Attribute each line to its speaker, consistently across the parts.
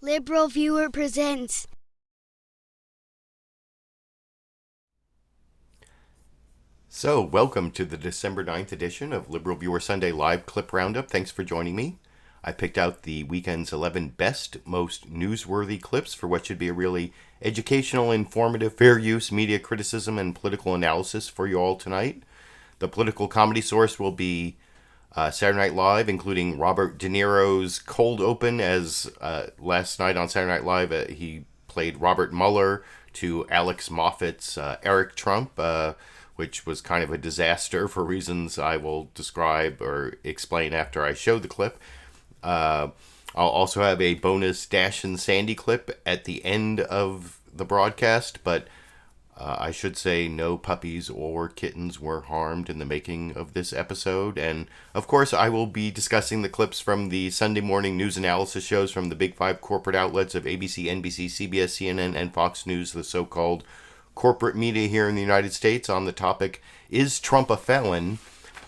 Speaker 1: LiberalViewer presents.
Speaker 2: So, welcome to the December 9th edition of LiberalViewer Sunday Live Clip Roundup. Thanks for joining me. I picked out the weekend's 11 best, most newsworthy clips for what should be a really educational, informative, fair use media criticism and political analysis for you all tonight. The political comedy source will be Saturday Night Live, including Robert De Niro's cold open, as last night on Saturday Night Live he played Robert Mueller to Alex Moffat's Eric Trump, which was kind of a disaster for reasons I will describe or explain after I show the clip. I'll also have a bonus Dash and Sandy clip at the end of the broadcast, but I should say no puppies or kittens were harmed in the making of this episode. And, of course, I will be discussing the clips from the Sunday morning news analysis shows from the big five corporate outlets of ABC, NBC, CBS, CNN, and Fox News, the so-called corporate media here in the United States, on the topic, Is Trump a Felon?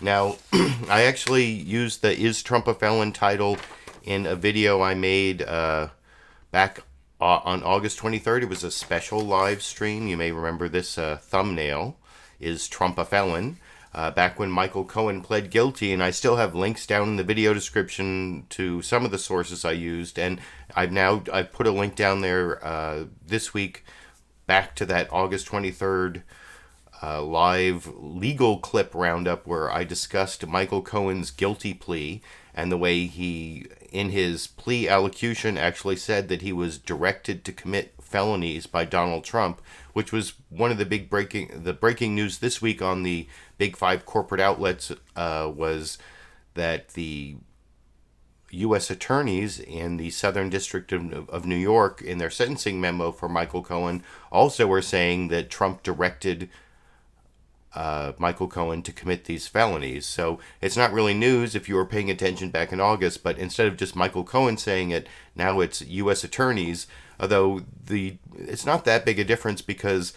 Speaker 2: Now, I actually used the Is Trump a Felon title in a video I made back on August 23rd. It was a special live stream. You may remember this thumbnail, Is Trump a Felon? Back when Michael Cohen pled guilty, and I still have links down in the video description to some of the sources I used, and I've put a link down there this week back to that August 23rd live legal clip roundup where I discussed Michael Cohen's guilty plea and the way he, in his plea allocution, actually said that he was directed to commit felonies by Donald Trump, which was one of the breaking news this week on the big five corporate outlets was that the U.S. attorneys in the Southern District of New York, in their sentencing memo for Michael Cohen, also were saying that Trump directed Michael Cohen to commit these felonies. So it's not really news if you were paying attention back in August, but instead of just Michael Cohen saying it, now it's U.S. attorneys, although it's not that big a difference because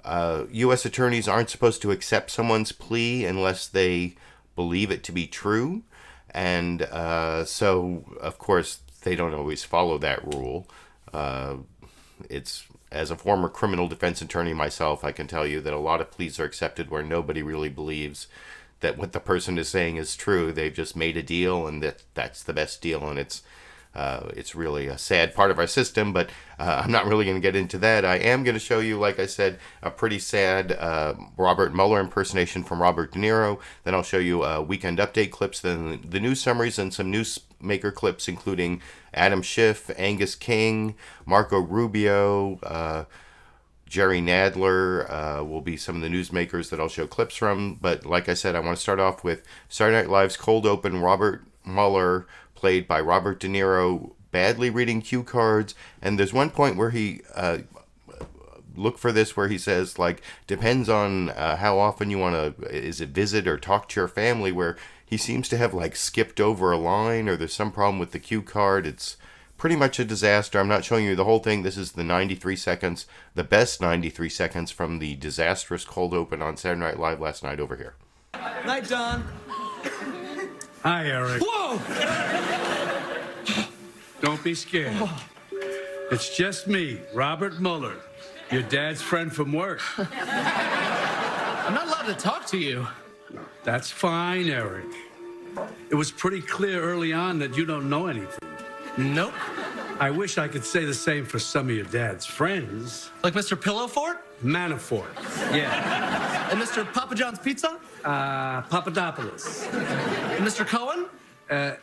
Speaker 2: U.S. attorneys aren't supposed to accept someone's plea unless they believe it to be true. And so, of course, they don't always follow that rule. As a former criminal defense attorney myself, I can tell you that a lot of pleas are accepted where nobody really believes that what the person is saying is true. They've just made a deal, and that's the best deal, and it's really a sad part of our system, but I'm not really going to get into that. I am going to show you, like I said, a pretty sad Robert Mueller impersonation from Robert De Niro. Then I'll show you weekend update clips, then the news summaries, and some newsmaker clips, including Adam Schiff, Angus King, Marco Rubio, Jerry Nadler will be some of the newsmakers that I'll show clips from. But like I said, I want to start off with Saturday Night Live's cold open, Robert Mueller, played by Robert De Niro, badly reading cue cards. And there's one point where he, look for this, where he says, like, depends on how often you want to, is it visit or talk to your family, where he seems to have, like, skipped over a line, or there's some problem with the cue card. It's pretty much a disaster. I'm not showing you the whole thing. This is the 93 seconds, the best 93 seconds from the disastrous cold open on Saturday Night Live last night over here.
Speaker 3: Night, Don.
Speaker 4: Hi, Eric.
Speaker 3: Whoa!
Speaker 4: Don't be scared. It's just me, Robert Mueller, your dad's friend from work.
Speaker 3: I'm not allowed to talk to you.
Speaker 4: That's fine, Eric. It was pretty clear early on that you don't know anything.
Speaker 3: Nope.
Speaker 4: I wish I could say the same for some of your dad's friends.
Speaker 3: Like Mr. Pillowfort?
Speaker 4: Manafort. Yeah.
Speaker 3: And Mr. Papa John's Pizza?
Speaker 4: Papadopoulos.
Speaker 3: And Mr. Cohen?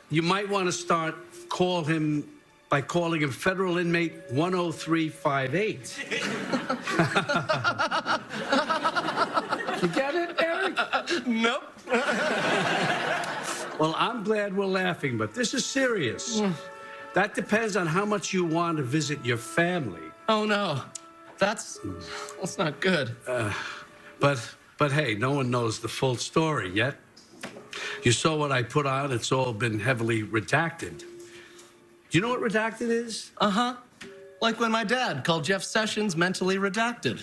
Speaker 4: You might want to start calling him Federal Inmate 10358. You get it, Eric?
Speaker 3: Nope.
Speaker 4: Well, I'm glad we're laughing, but this is serious. That depends on how much you want to visit your family.
Speaker 3: Oh, no. That's not good.
Speaker 4: But hey, no one knows the full story yet. You saw what I put on. It's all been heavily redacted. Do you know what redacted is?
Speaker 3: Uh-huh. Like when my dad called Jeff Sessions mentally redacted.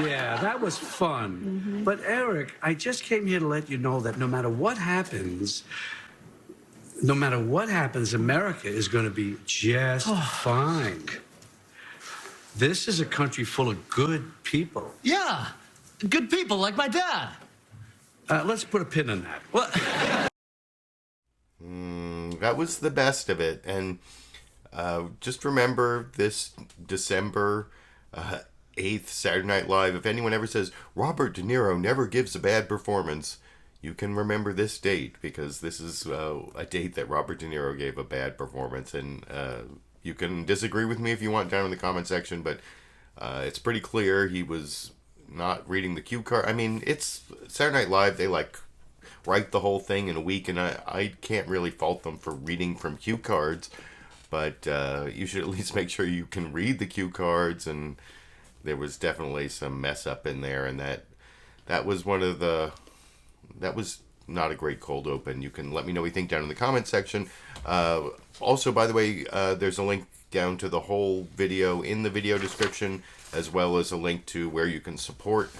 Speaker 4: Yeah, that was fun. But Eric, I just came here to let you know that no matter what happens, no matter what happens, America is going to be just fine. This is a country full of good people.
Speaker 3: Yeah, good people like my dad.
Speaker 4: Let's put a pin in that.
Speaker 3: What?
Speaker 2: That was the best of it. And just remember this December 8th, Saturday Night Live. If anyone ever says, Robert De Niro never gives a bad performance, you can remember this date, because this is a date that Robert De Niro gave a bad performance. And you can disagree with me if you want down in the comment section, but it's pretty clear he was not reading the cue card. I mean, it's Saturday Night Live. They write the whole thing in a week, and I can't really fault them for reading from cue cards, but you should at least make sure you can read the cue cards. And there was definitely some mess up in there, and that was that was not a great cold open. You can let me know what you think down in the comment section. Also, by the way, there's a link down to the whole video in the video description, as well as a link to where you can support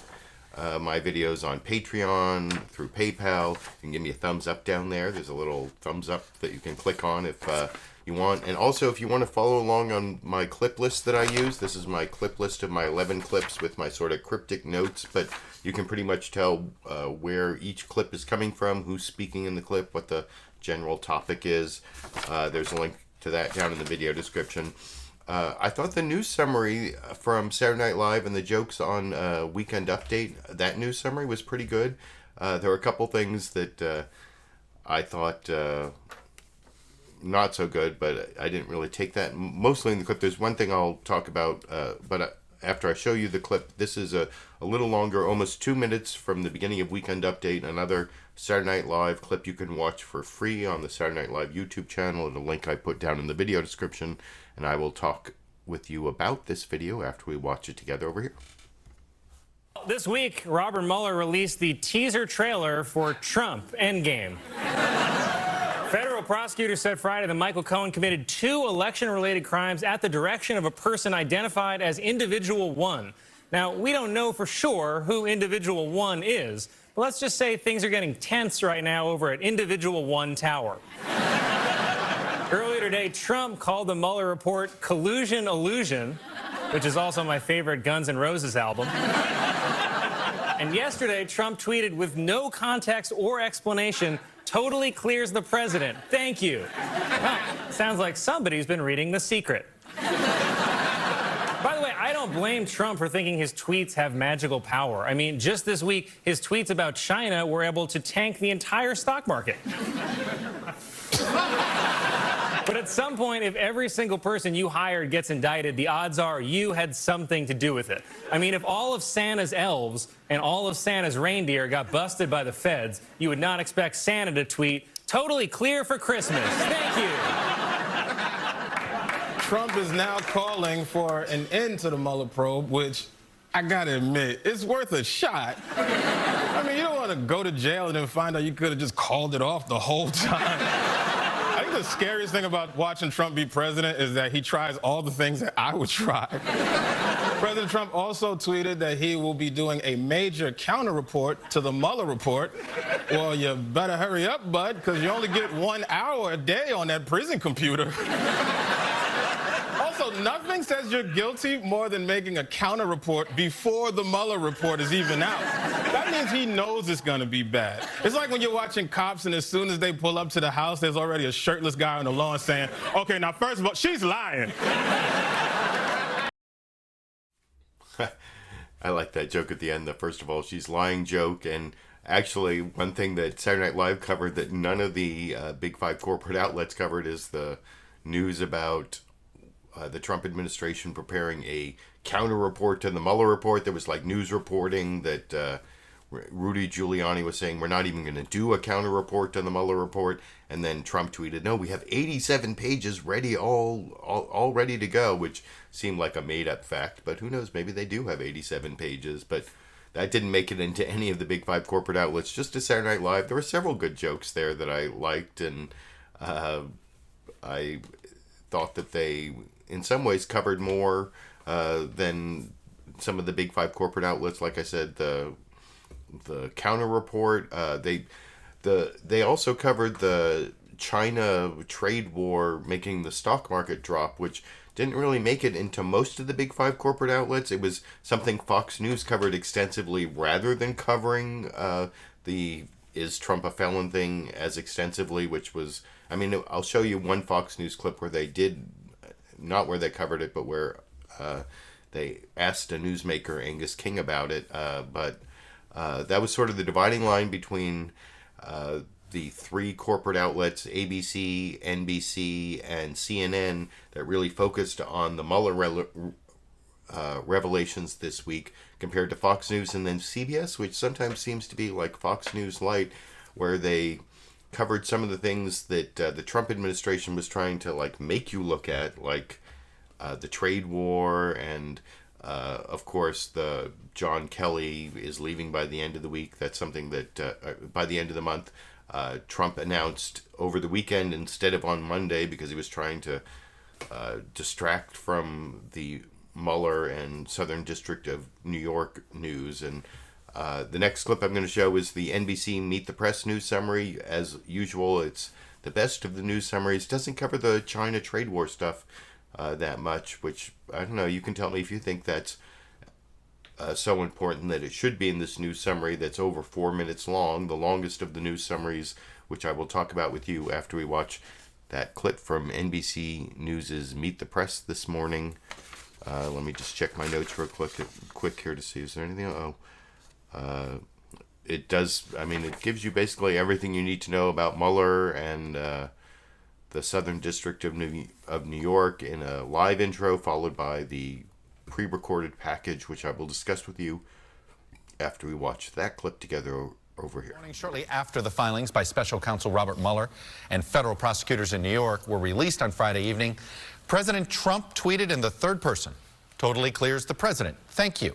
Speaker 2: my videos on Patreon, through PayPal. You can give me a thumbs up down there. There's a little thumbs up that you can click on if you want. And also, if you want to follow along on my clip list that I use, this is my clip list of my 11 clips with my sort of cryptic notes, but you can pretty much tell where each clip is coming from, who's speaking in the clip, what the general topic is. There's a link to that down in the video description. I thought the news summary from Saturday Night Live and the jokes on Weekend Update, that news summary was pretty good. There were a couple things that I thought not so good, but I didn't really take that mostly in the clip. There's one thing I'll talk about, but after I show you the clip. This is a little longer, almost 2 minutes from the beginning of Weekend Update, another Saturday Night Live clip you can watch for free on the Saturday Night Live YouTube channel, and a link I put down in the video description. And I will talk with you about this video after we watch it together over here.
Speaker 5: This week, Robert Mueller released the teaser trailer for Trump Endgame. Federal prosecutors said Friday that Michael Cohen committed 2 election-related crimes at the direction of a person identified as Individual 1. Now, we don't know for sure who Individual 1 is, but let's just say things are getting tense right now over at Individual 1 Tower. Earlier today, Trump called the Mueller report collusion illusion, which is also my favorite Guns N' Roses album. And yesterday, Trump tweeted with no context or explanation, totally clears the president. Thank you. Well, sounds like somebody's been reading The Secret. By the way, I don't blame Trump for thinking his tweets have magical power. I mean, just this week, his tweets about China were able to tank the entire stock market. But at some point, if every single person you hired gets indicted, the odds are you had something to do with it. I mean, if all of Santa's elves and all of Santa's reindeer got busted by the feds, you would not expect Santa to tweet, totally clear for Christmas. Thank you.
Speaker 6: Trump is now calling for an end to the Mueller probe, which I gotta admit, it's worth a shot. I mean, you don't want to go to jail and then find out you could have just called it off the whole time. I think the scariest thing about watching Trump be president is that he tries all the things that I would try. President Trump also tweeted that he will be doing a major counter report to the Mueller report. Well, you better hurry up, bud, because you only get 1 hour a day on that prison computer. Also, nothing says you're guilty more than making a counter report before the Mueller report is even out. That means he knows it's going to be bad. It's like when you're watching Cops and as soon as they pull up to the house, there's already a shirtless guy on the lawn saying, okay, now first of all, she's lying.
Speaker 2: I like that joke at the end, the first of all, she's lying joke. And actually, one thing that Saturday Night Live covered that none of the big 5 corporate outlets covered is the news about the Trump administration preparing a counter report to the Mueller report. There was like news reporting that Rudy Giuliani was saying we're not even going to do a counter report to the Mueller report, and then Trump tweeted, no, we have 87 pages ready, all ready to go, which seemed like a made-up fact, but who knows, maybe they do have 87 pages, but that didn't make it into any of the big 5 corporate outlets, just to Saturday Night Live. There were several good jokes there that I liked, and I thought that they in some ways covered more than some of the big 5 corporate outlets. Like I said, the counter report, they also covered the China trade war making the stock market drop, which didn't really make it into most of the big five corporate outlets. It was something Fox News covered extensively rather than covering the "is Trump a felon" thing as extensively, which was, I mean, I'll show you one Fox News clip where they did, not where they covered it, but where they asked a newsmaker, Angus King, about it. But that was sort of the dividing line between the three corporate outlets, ABC, NBC, and CNN, that really focused on the Mueller revelations this week, compared to Fox News and then CBS, which sometimes seems to be like Fox News Light, where they covered some of the things that the Trump administration was trying to like make you look at, like the trade war, and of course the John Kelly is leaving by the end of the week. That's something that by the end of the month, Trump announced over the weekend instead of on Monday, because he was trying to distract from the Mueller and Southern District of New York news. And the next clip I'm going to show is the NBC Meet the Press news summary. As usual, it's the best of the news summaries. Doesn't cover the China trade war stuff that much, which, I don't know, you can tell me if you think that's so important that it should be in this news summary that's over 4 minutes long, the longest of the news summaries, which I will talk about with you after we watch that clip from NBC News' Meet the Press this morning. Let me just check my notes real quick here to see, is there anything? It does, I mean, it gives you basically everything you need to know about Mueller and the Southern District of New York in a live intro, followed by the pre-recorded package, which I will discuss with you after we watch that clip together over here.
Speaker 7: Shortly after the filings by special counsel Robert Mueller and federal prosecutors in New York were released on Friday evening, President Trump tweeted in the third person, "Totally clears the president. Thank you."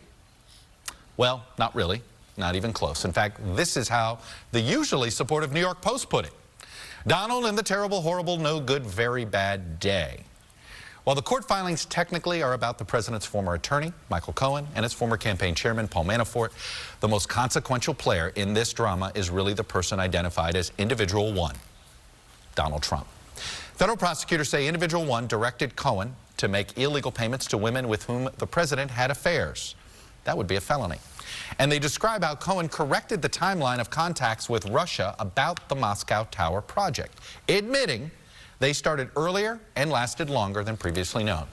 Speaker 7: Well, not really. Not even close. In fact, this is how the usually supportive New York Post put it. "Donald in the terrible, horrible, no good, very bad day." While the court filings technically are about the president's former attorney, Michael Cohen, and his former campaign chairman, Paul Manafort, the most consequential player in this drama is really the person identified as Individual 1, Donald Trump. Federal prosecutors say Individual 1 directed Cohen to make illegal payments to women with whom the president had affairs. That would be a felony. And they describe how Cohen corrected the timeline of contacts with Russia about the Moscow Tower project, admitting they started earlier and lasted longer than previously known.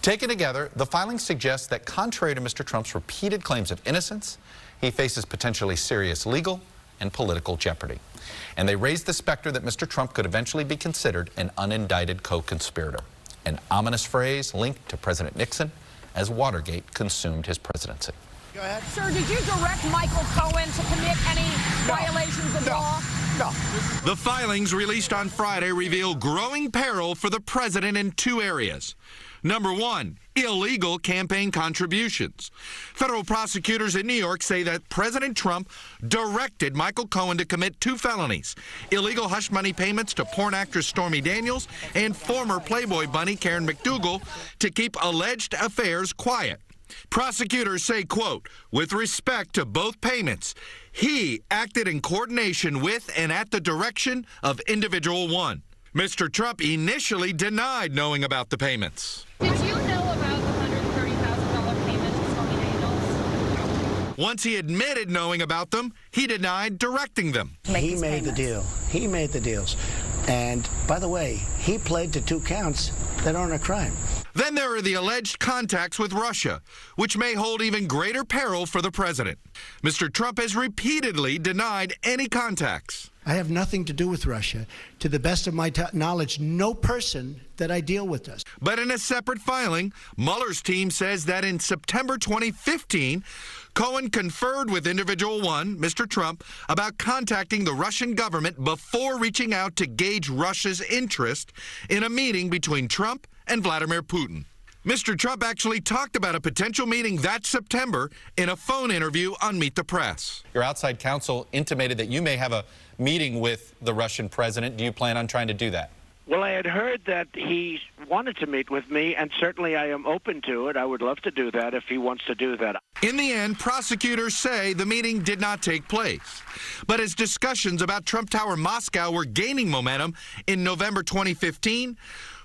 Speaker 7: Taken together, the filings suggest that contrary to Mr. Trump's repeated claims of innocence, he faces potentially serious legal and political jeopardy. And they raise the specter that Mr. Trump could eventually be considered an unindicted co-conspirator, an ominous phrase linked to President Nixon as Watergate consumed his presidency.
Speaker 8: Go ahead.
Speaker 9: Sir, did you direct Michael Cohen to commit any violations of law?
Speaker 8: No.
Speaker 10: The filings released on Friday reveal growing peril for the president in two areas. Number one, illegal campaign contributions. Federal prosecutors in New York say that President Trump directed Michael Cohen to commit two felonies: illegal hush money payments to porn actress Stormy Daniels and former Playboy bunny Karen McDougal to keep alleged affairs quiet. Prosecutors say, quote, "With respect to both payments, he acted in coordination with and at the direction of Individual 1. Mr. Trump initially denied knowing about the payments.
Speaker 9: Did you know about the $130,000 payment to Stormy Daniels?
Speaker 10: Once he admitted knowing about them, he denied directing them.
Speaker 8: He made the deal. He made the deals. And by the way, he pled to 2 counts that aren't a crime.
Speaker 10: Then there are the alleged contacts with Russia, which may hold even greater peril for the president. Mr. Trump has repeatedly denied any contacts.
Speaker 8: I have nothing to do with Russia. To the best of my knowledge, no person that I deal with does.
Speaker 10: But in a separate filing, Mueller's team says that in September 2015, Cohen conferred with Individual 1, Mr. Trump, about contacting the Russian government before reaching out to gauge Russia's interest in a meeting between Trump and Vladimir Putin. Mr. Trump actually talked about a potential meeting that September in a phone interview on Meet the Press.
Speaker 7: Your outside counsel intimated that you may have a meeting with the Russian president. Do you plan on trying to do that?
Speaker 8: Well, I had heard that he wanted to meet with me, and certainly I am open to it. I would love to do that if he wants to do that.
Speaker 10: In the end, prosecutors say the meeting did not take place. But as discussions about Trump Tower Moscow were gaining momentum in November 2015,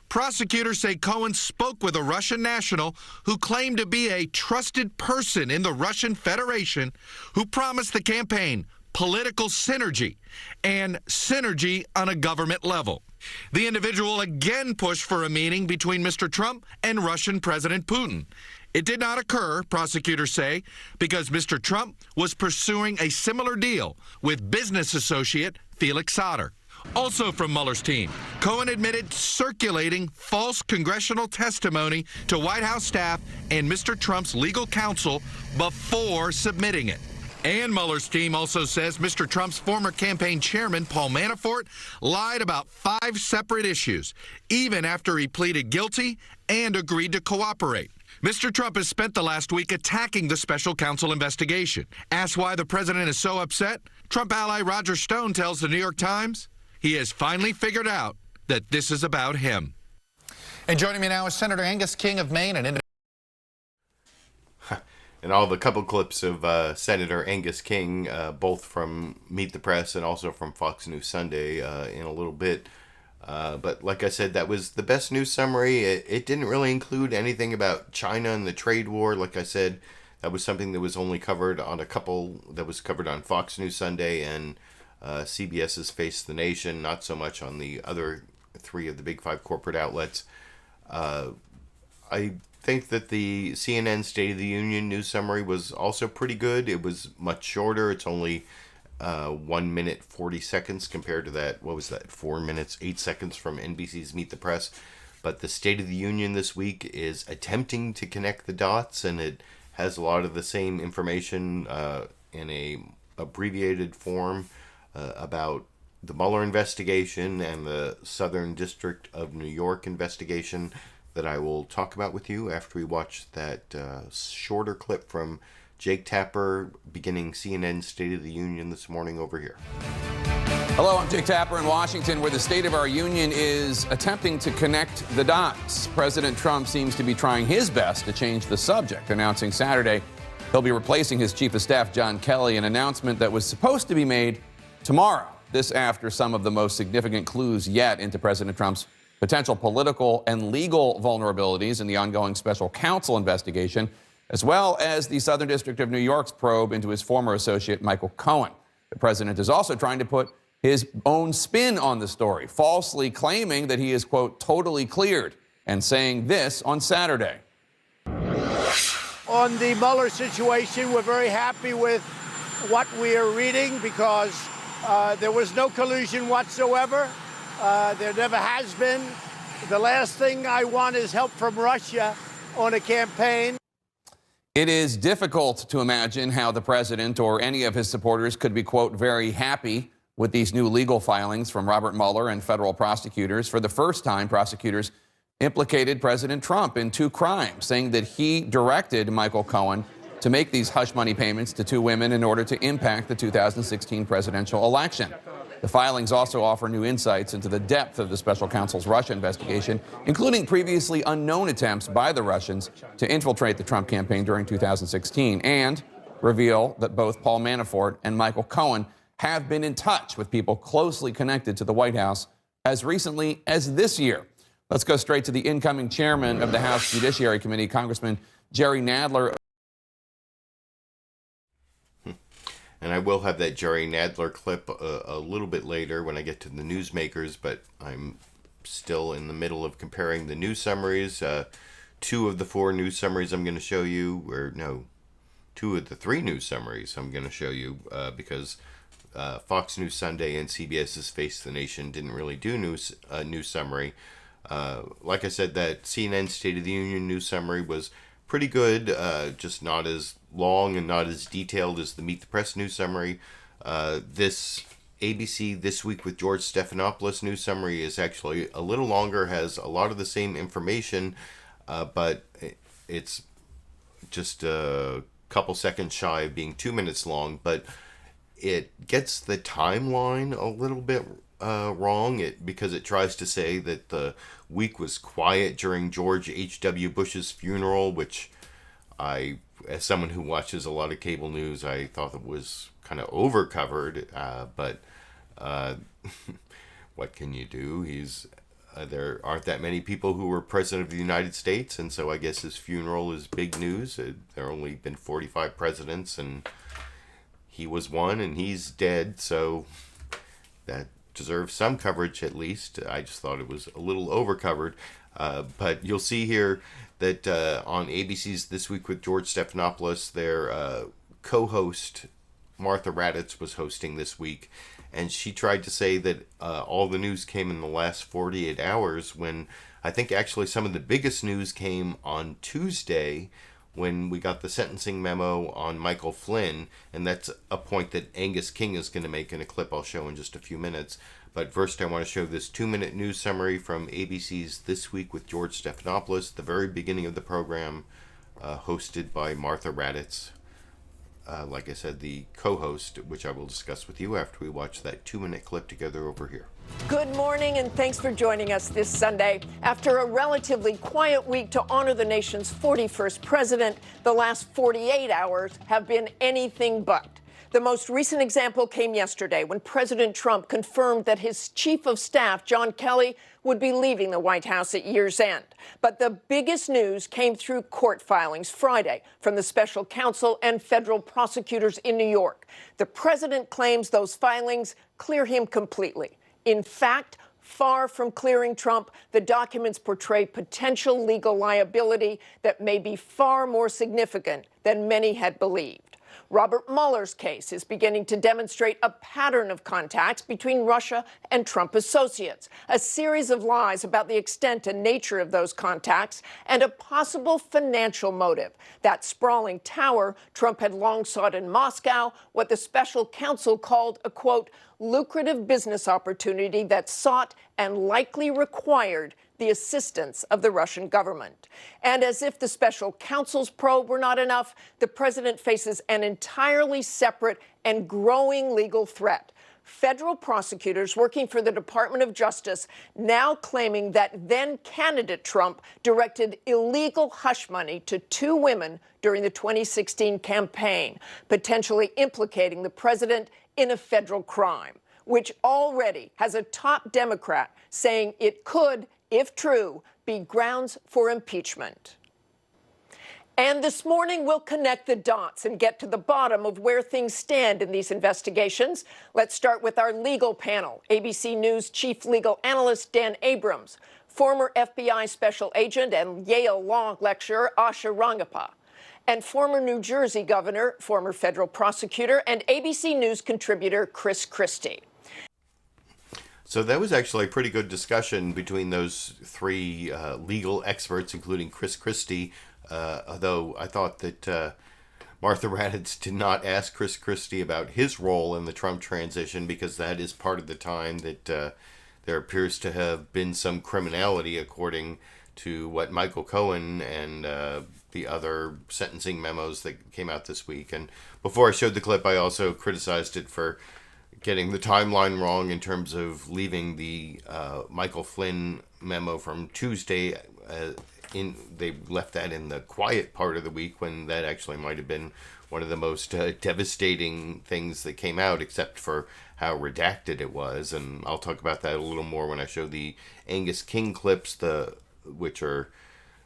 Speaker 10: prosecutors say Cohen spoke with a Russian national who claimed to be a trusted person in the Russian Federation who promised the campaign political synergy and synergy on a government level. The individual again pushed for a meeting between Mr. Trump and Russian President Putin. It did not occur, prosecutors say, because Mr. Trump was pursuing a similar deal with business associate Felix Sauter. Also from Mueller's team, Cohen admitted circulating false congressional testimony to White House staff and Mr. Trump's legal counsel before submitting it. And Mueller's team also says Mr. Trump's former campaign chairman, Paul Manafort, lied about 5 separate issues, even after he pleaded guilty and agreed to cooperate. Mr. Trump has spent the last week attacking the special counsel investigation. Asked why the president is so upset, Trump ally Roger Stone tells the New York Times he has finally figured out that this is about him.
Speaker 7: And joining me now is Senator Angus King of Maine and
Speaker 2: And all the couple clips of Senator Angus King, both from Meet the Press and also from Fox News Sunday in a little bit. But like I said, that was the best news summary. It didn't really include anything about China and the trade war. Like I said, that was something that was only covered on a couple, that was covered on Fox News Sunday and CBS's Face the Nation, not so much on the other 3 of the big 5 corporate outlets. I think that the CNN State of the Union news summary was also pretty good. It was much shorter. It's only 1 minute 40 seconds compared to that, what was that, 4 minutes 8 seconds from NBC's Meet the Press. But the State of the Union this week is attempting to connect the dots, and it has a lot of the same information in a abbreviated form about the Mueller investigation and the Southern District of New York investigation that I will talk about with you after we watch that shorter clip from Jake Tapper beginning CNN State of the Union this morning over here.
Speaker 11: Hello, I'm Jake Tapper in Washington, where the State of our Union is attempting to connect the dots. President Trump seems to be trying his best to change the subject, announcing Saturday he'll be replacing his chief of staff, John Kelly, an announcement that was supposed to be made tomorrow. This after some of the most significant clues yet into President Trump's potential political and legal vulnerabilities in the ongoing special counsel investigation, as well as the Southern District of New York's probe into his former associate, Michael Cohen. The president is also trying to put his own spin on the story, falsely claiming that he is, quote, totally cleared, and saying this on Saturday.
Speaker 8: On the Mueller situation, we're very happy with what we are reading because there was no collusion whatsoever. There never has been. The last thing I want is help from Russia on a campaign.
Speaker 11: It is difficult to imagine how the president or any of his supporters could be, quote, very happy with these new legal filings from Robert Mueller and federal prosecutors. For the first time, prosecutors implicated President Trump in 2 crimes, saying that he directed Michael Cohen to make these hush money payments to 2 women in order to impact the 2016 presidential election. The filings also offer new insights into the depth of the special counsel's Russia investigation, including previously unknown attempts by the Russians to infiltrate the Trump campaign during 2016, and reveal that both Paul Manafort and Michael Cohen have been in touch with people closely connected to the White House as recently as this year. Let's go straight to the incoming chairman of the House Judiciary Committee, Congressman Jerry Nadler.
Speaker 2: And I will have that Jerry Nadler clip a little bit later when I get to the newsmakers, but I'm still in the middle of comparing the news summaries. 2 of the 4 news summaries I'm going to show you, or no, 2 of the 3 news summaries I'm going to show you because Fox News Sunday and CBS's Face the Nation didn't really do news summary. Like I said, that CNN State of the Union news summary was pretty good, just not as long and not as detailed as the Meet the Press news summary. This ABC This Week with George Stephanopoulos news summary is actually a little longer, has a lot of the same information, but it's just a couple seconds shy of being 2 minutes long, but it gets the timeline a little bit wrong because it tries to say that the week was quiet during George H.W. Bush's funeral, which as someone who watches a lot of cable news, I thought it was kind of overcovered, but what can you do? There aren't that many people who were president of the United States, and so I guess his funeral is big news. There have only been 45 presidents, and he was one, and he's dead, so that deserves some coverage at least. I just thought it was a little overcovered. But you'll see here that on ABC's This Week with George Stephanopoulos, their co-host Martha Raddatz was hosting this week, and she tried to say that all the news came in the last 48 hours, when I think actually some of the biggest news came on Tuesday, when we got the sentencing memo on Michael Flynn, and that's a point that Angus King is going to make in a clip I'll show in just a few minutes. But first I want to show this 2-minute news summary from ABC's This Week with George Stephanopoulos, the very beginning of the program, hosted by Martha Raddatz. Like I said, the co-host, which I will discuss with you after we watch that 2-minute clip together over here.
Speaker 12: Good morning, and thanks for joining us this Sunday. After a relatively quiet week to honor the nation's 41st president, the last 48 hours have been anything but. The most recent example came yesterday when President Trump confirmed that his chief of staff, John Kelly, would be leaving the White House at year's end. But the biggest news came through court filings Friday from the special counsel and federal prosecutors in New York. The president claims those filings clear him completely. In fact, far from clearing Trump, the documents portray potential legal liability that may be far more significant than many had believed. Robert Mueller's case is beginning to demonstrate a pattern of contacts between Russia and Trump associates, a series of lies about the extent and nature of those contacts, and a possible financial motive. That sprawling tower Trump had long sought in Moscow, what the special counsel called a, quote, lucrative business opportunity that sought and likely required the assistance of the Russian government. And as if the special counsel's probe were not enough, the president faces an entirely separate and growing legal threat. Federal prosecutors working for the Department of Justice now claiming that then-candidate Trump directed illegal hush money to 2 women during the 2016 campaign, potentially implicating the president in a federal crime, which already has a top Democrat saying it could, if true, be grounds for impeachment. And this morning, we'll connect the dots and get to the bottom of where things stand in these investigations. Let's start with our legal panel. ABC News chief legal analyst Dan Abrams, former FBI special agent and Yale law lecturer Asha Rangappa, and former New Jersey governor, former federal prosecutor, and ABC News contributor Chris Christie.
Speaker 2: So that was actually a pretty good discussion between those 3 legal experts, including Chris Christie, although I thought that Martha Raddatz did not ask Chris Christie about his role in the Trump transition, because that is part of the time that there appears to have been some criminality, according to what Michael Cohen and the other sentencing memos that came out this week. And before I showed the clip, I also criticized it for getting the timeline wrong in terms of leaving the Michael Flynn memo from Tuesday. They left that in the quiet part of the week, when that actually might have been one of the most devastating things that came out, except for how redacted it was. And I'll talk about that a little more when I show the Angus King clips, which are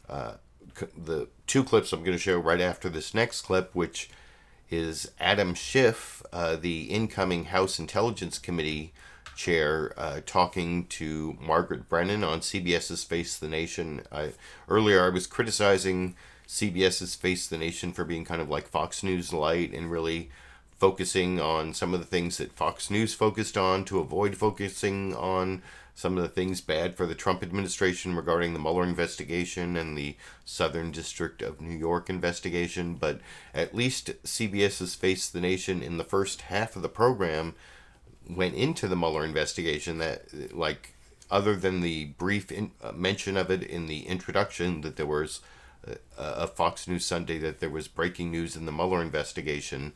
Speaker 2: the 2 clips I'm going to show right after this next clip, which is Adam Schiff, the incoming House Intelligence Committee chair, talking to Margaret Brennan on CBS's Face the Nation. Earlier I was criticizing CBS's Face the Nation for being kind of like Fox News Light and really focusing on some of the things that Fox News focused on to avoid focusing on some of the things bad for the Trump administration regarding the Mueller investigation and the Southern District of New York investigation. But at least CBS's Face the Nation in the first half of the program went into the Mueller investigation, that, like, other than the brief mention of it in the introduction, that there was a Fox News Sunday that there was breaking news in the Mueller investigation.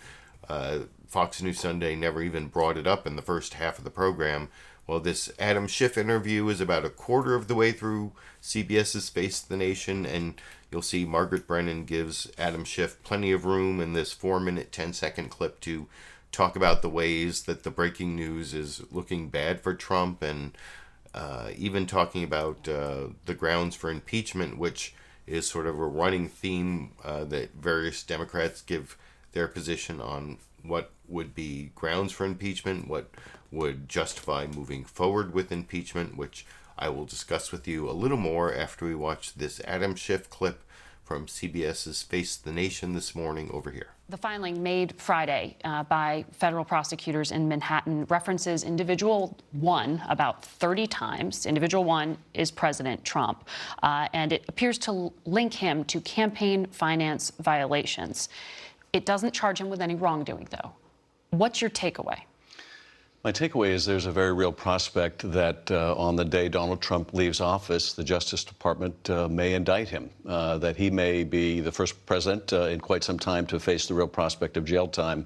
Speaker 2: Fox News Sunday never even brought it up in the first half of the program, Well, this Adam Schiff interview is about a quarter of the way through CBS's Face the Nation, and you'll see Margaret Brennan gives Adam Schiff plenty of room in this 4-minute, 10-second clip to talk about the ways that the breaking news is looking bad for Trump, and even talking about the grounds for impeachment, which is sort of a running theme that various Democrats give their position on what would be grounds for impeachment, what would justify moving forward with impeachment, which I will discuss with you a little more after we watch this Adam Schiff clip from CBS's Face the Nation this morning over here.
Speaker 13: The filing made Friday by federal prosecutors in Manhattan references individual one about 30 times. Individual one is President Trump, and it appears to link him to campaign finance violations. It doesn't charge him with any wrongdoing, though. What's your takeaway?
Speaker 14: My takeaway is there's a very real prospect that on the day Donald Trump leaves office, the Justice Department may indict him, that he may be the first president in quite some time to face the real prospect of jail time.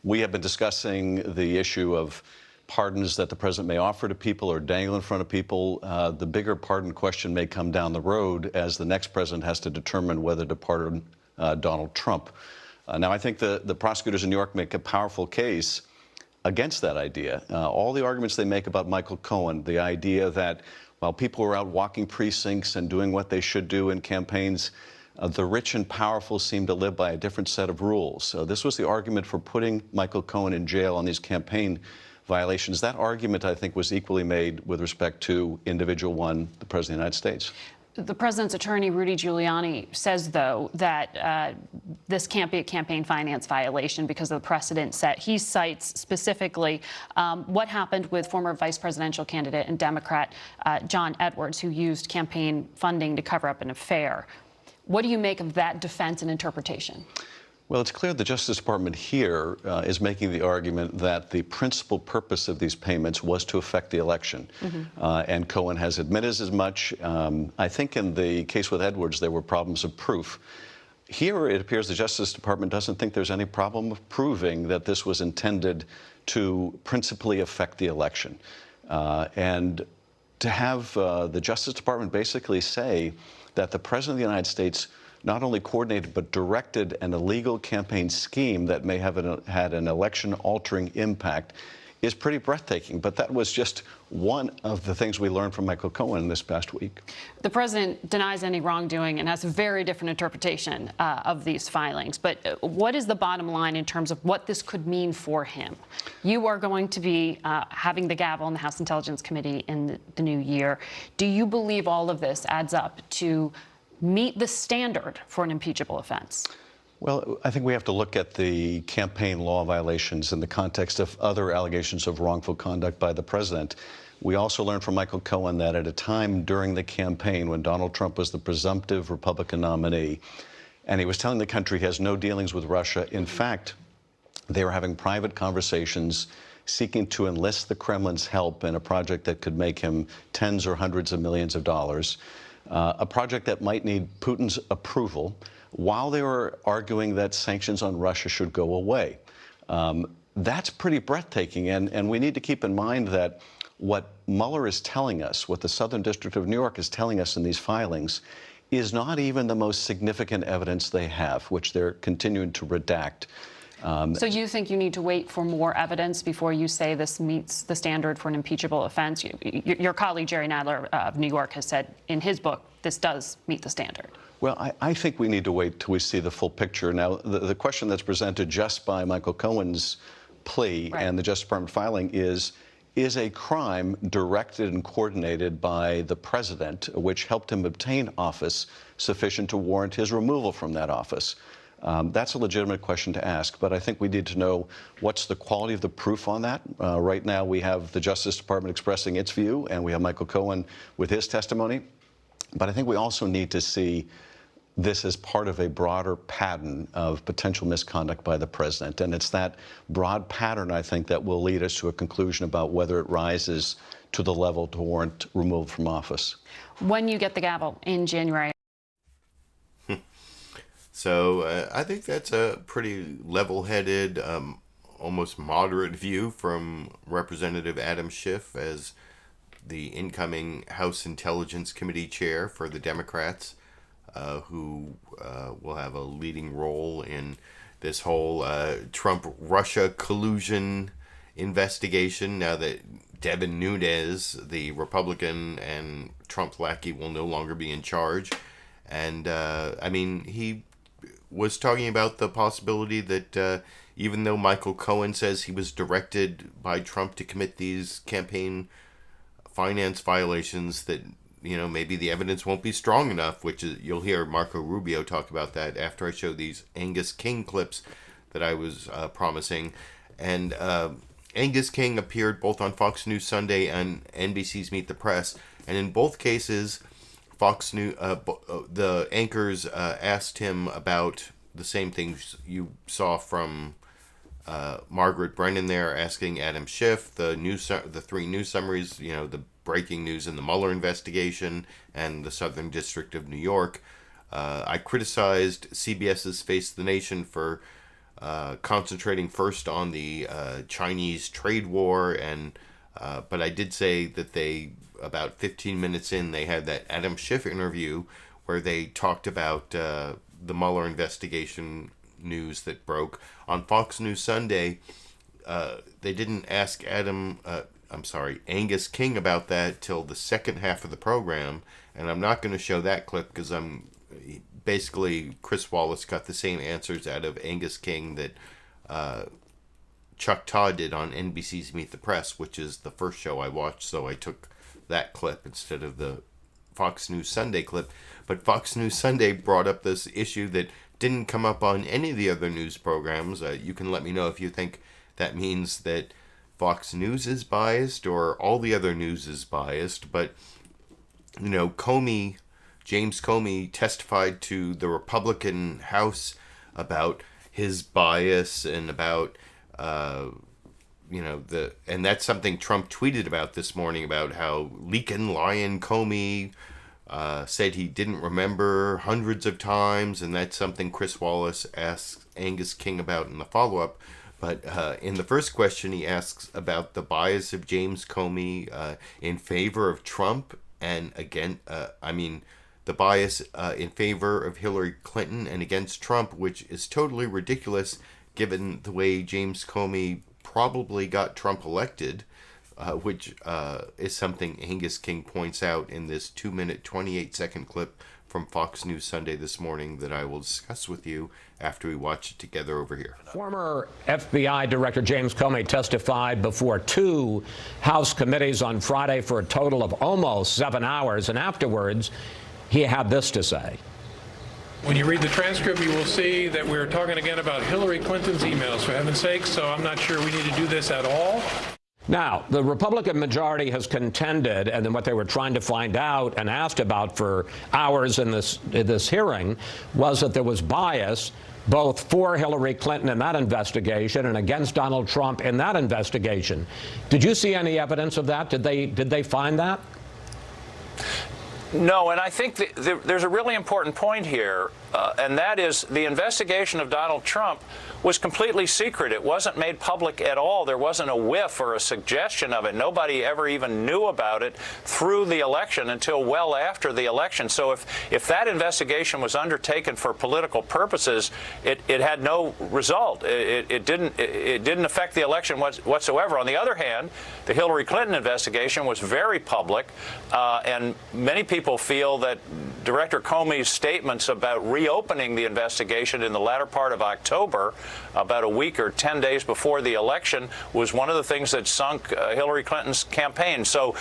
Speaker 14: We have been discussing the issue of pardons that the president may offer to people or dangle in front of people. The bigger pardon question may come down the road as the next president has to determine whether to pardon Donald Trump. Now, I think the prosecutors in New York make a powerful case against that idea. All the arguments they make about Michael Cohen, the idea that while people were out walking precincts and doing what they should do in campaigns, the rich and powerful seem to live by a different set of rules. So this was the argument for putting Michael Cohen in jail on these campaign violations. That argument, I think, was equally made with respect to individual one, the President of the United States.
Speaker 13: The president's attorney, Rudy Giuliani, says, though, that this can't be a campaign finance violation because of the precedent set. He cites specifically what happened with former vice presidential candidate and Democrat John Edwards, who used campaign funding to cover up an affair. What do you make of that defense and interpretation?
Speaker 14: Well, it's clear the Justice Department here is making the argument that the principal purpose of these payments was to affect the election. And Cohen has admitted as much. I think in the case with Edwards, there were problems of proof. Here, it appears the Justice Department doesn't think there's any problem of proving that this was intended to principally affect the election. And to have the Justice Department basically say that the President of the United States not only coordinated but directed an illegal campaign scheme that may have had an election-altering impact is pretty breathtaking. But that was just one of the things we learned from Michael Cohen this past week.
Speaker 13: The president denies any wrongdoing and has a very different interpretation of these filings. But what is the bottom line in terms of what this could mean for him? You are going to be having the gavel in the House Intelligence Committee in the new year. Do you believe all of this adds up to meet the standard for an impeachable offense?
Speaker 14: Well, I think we have to look at the campaign law violations in the context of other allegations of wrongful conduct by the president. We also learned from Michael Cohen that at a time during the campaign when Donald Trump was the presumptive Republican nominee, and he was telling the country he has no dealings with Russia. In fact, they were having private conversations seeking to enlist the Kremlin's help in a project that could make him tens or hundreds of millions of dollars. A project that might need Putin's approval, while they were arguing that sanctions on Russia should go away. That's pretty breathtaking, and we need to keep in mind that what Mueller is telling us, what the Southern District of New York is telling us in these filings, is not even the most significant evidence they have, which they're continuing to redact.
Speaker 13: So you think you need to wait for more evidence before you say this meets the standard for an impeachable offense? Your colleague, Jerry Nadler of New York, has said in his book, this does meet the standard.
Speaker 14: Well, I think we need to wait till we see the full picture. Now, the question that's presented just by Michael Cohen's plea and the Justice Department filing is a crime directed and coordinated by the president, which helped him obtain office, sufficient to warrant his removal from that office? That's a legitimate question to ask, but I think we need to know what's the quality of the proof on that. Right now, we have the Justice Department expressing its view, and we have Michael Cohen with his testimony. But I think we also need to see this as part of a broader pattern of potential misconduct by the president. And it's that broad pattern, I think, that will lead us to a conclusion about whether it rises to the level to warrant removal from office.
Speaker 13: When you get the gavel in January.
Speaker 2: So I think that's a pretty level-headed, almost moderate view from Representative Adam Schiff as the incoming House Intelligence Committee chair for the Democrats, who will have a leading role in this whole Trump-Russia collusion investigation now that Devin Nunes, the Republican and Trump lackey, will no longer be in charge. And, I mean, he was talking about the possibility that even though Michael Cohen says he was directed by Trump to commit these campaign finance violations, that, you know, maybe the evidence won't be strong enough, which is, you'll hear Marco Rubio talk about that after I show these Angus King clips that I was promising. And Angus King appeared both on Fox News Sunday and NBC's Meet the Press, and in both cases, Fox News, the anchors asked him about the same things you saw from Margaret Brennan there, asking Adam Schiff the three news summaries, you know, the breaking news in the Mueller investigation and the Southern District of New York. I criticized CBS's Face the Nation for concentrating first on the Chinese trade war, and but I did say that they, about 15 minutes in, they had that Adam Schiff interview where they talked about the Mueller investigation news that broke. On Fox News Sunday, they didn't ask Angus King about that till the second half of the program, and I'm not going to show that clip because basically Chris Wallace got the same answers out of Angus King that Chuck Todd did on NBC's Meet the Press, which is the first show I watched, so I took that clip instead of the Fox News Sunday clip. But Fox News Sunday brought up this issue that didn't come up on any of the other news programs. You can let me know if you think that means that Fox News is biased or all the other news is biased. But, you know, James Comey testified to the Republican House about his bias and about, and that's something Trump tweeted about this morning, about how Leakin' Lion Comey said he didn't remember hundreds of times, and that's something Chris Wallace asks Angus King about in the follow-up. But in the first question, he asks about the bias of James Comey in favor of Trump and the bias in favor of Hillary Clinton and against Trump, which is totally ridiculous given the way James Comey probably got Trump elected, which is something Angus King points out in this 2-minute, 28-second clip from Fox News Sunday this morning that I will discuss with you after we watch it together over here.
Speaker 15: Former FBI Director James Comey testified before 2 House committees on Friday for a total of almost 7 hours, and afterwards, he had this to say.
Speaker 16: When you read the transcript, you will see that we're talking again about Hillary Clinton's emails, for heaven's sake, so I'm not sure we need to do this at all.
Speaker 15: Now, the Republican majority has contended, and then what they were trying to find out and asked about for hours in this hearing was that there was bias both for Hillary Clinton in that investigation and against Donald Trump in that investigation. Did you see any evidence of that? Did they find that?
Speaker 17: No, and I think there's a really important point here, and that is the investigation of Donald Trump was completely secret. It wasn't made public at all. There wasn't a whiff or a suggestion of it. Nobody ever even knew about it through the election until well after the election. So if that investigation was undertaken for political purposes, it had no result. It didn't affect the election whatsoever. On the other hand, the Hillary Clinton investigation was very public, and many people feel that Director Comey's statements about reopening the investigation in the latter part of October, about a week or 10 days before the election, was one of the things that sunk Hillary Clinton's campaign. So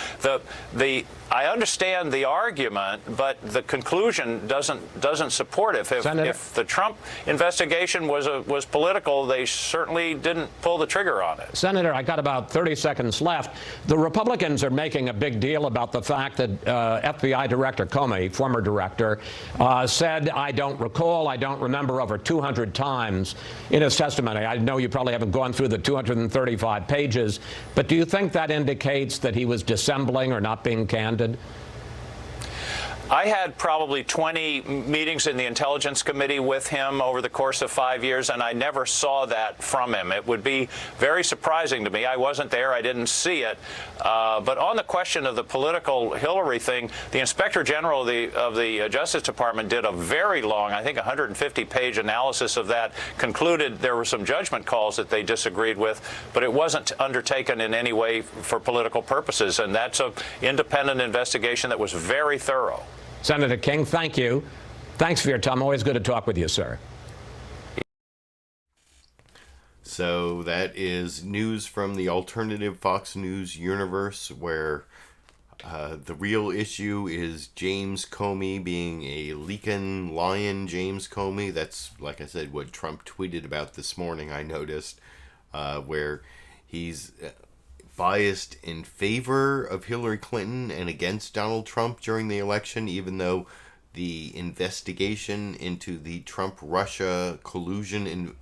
Speaker 17: I understand the argument, but the conclusion doesn't support it. If the Trump investigation was political, they certainly didn't pull the trigger on it.
Speaker 15: Senator, I got about 30 seconds left. The Republicans are making a big deal about the fact that FBI Director Comey, former director, said, I don't remember over 200 times in his testimony. I know you probably haven't gone through the 235 pages, but do you think that indicates that he was dissembling or not being candid?
Speaker 17: I had probably 20 meetings in the Intelligence Committee with him over the course of 5 years, and I never saw that from him. It would be very surprising to me. I wasn't there. I didn't see it. But on the question of the political Hillary thing, the Inspector General of the Justice Department did a very long, I think 150-page analysis of that, concluded there were some judgment calls that they disagreed with, but it wasn't undertaken in any way for political purposes, and that's an independent investigation that was very thorough.
Speaker 15: Senator King, thank you. Thanks for your time. Always good to talk with you, sir.
Speaker 2: So that is news from the alternative Fox News universe, where the real issue is James Comey being a leaking lion. James Comey, that's, like I said, what Trump tweeted about this morning, I noticed, where he's biased in favor of Hillary Clinton and against Donald Trump during the election, even though the investigation into the Trump-Russia collusion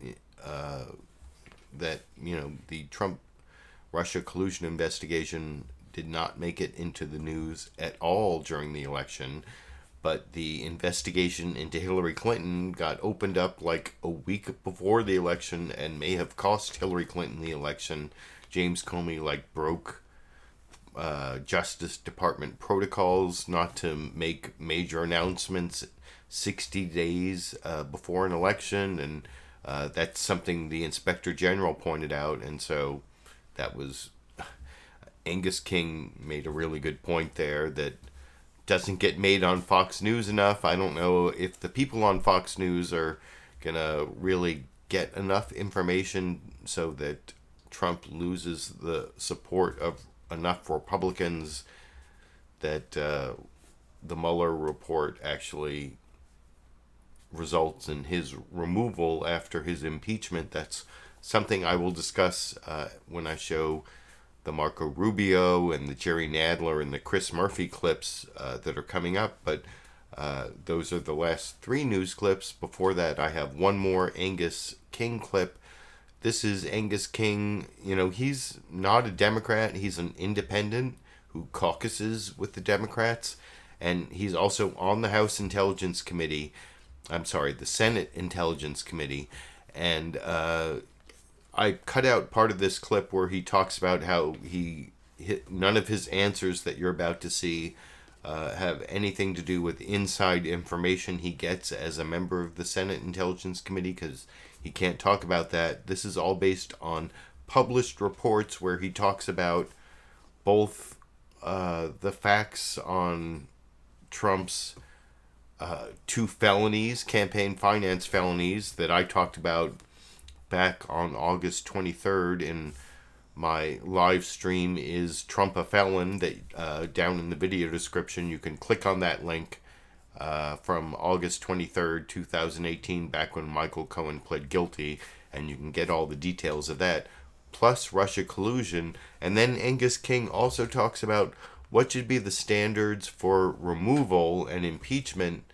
Speaker 2: the Trump-Russia collusion investigation did not make it into the news at all during the election, but the investigation into Hillary Clinton got opened up like a week before the election and may have cost Hillary Clinton the election. James Comey broke Justice Department protocols not to make major announcements 60 days before an election, and that's something the Inspector General pointed out, and so that was Angus King made a really good point there that doesn't get made on Fox News enough. I don't know if the people on Fox News are gonna really get enough information so that Trump loses the support of enough Republicans that the Mueller report actually results in his removal after his impeachment. That's something I will discuss when I show the Marco Rubio and the Jerry Nadler and the Chris Murphy clips that are coming up. But those are the last 3 news clips. Before that, I have one more Angus King clip. This is Angus King. He's not a Democrat. He's an independent who caucuses with the Democrats. And he's also on the House Intelligence Committee. I'm sorry, the Senate Intelligence Committee. And I cut out part of this clip where he talks about how none of his answers that you're about to see have anything to do with inside information he gets as a member of the Senate Intelligence Committee, because he can't talk about that. This is all based on published reports where he talks about both the facts on Trump's 2 felonies, campaign finance felonies, that I talked about back on August 23rd in my live stream, Is Trump a Felon? That down in the video description, you can click on that link from August 23rd, 2018, back when Michael Cohen pled guilty, and you can get all the details of that, plus Russia collusion. And then Angus King also talks about what should be the standards for removal and impeachment.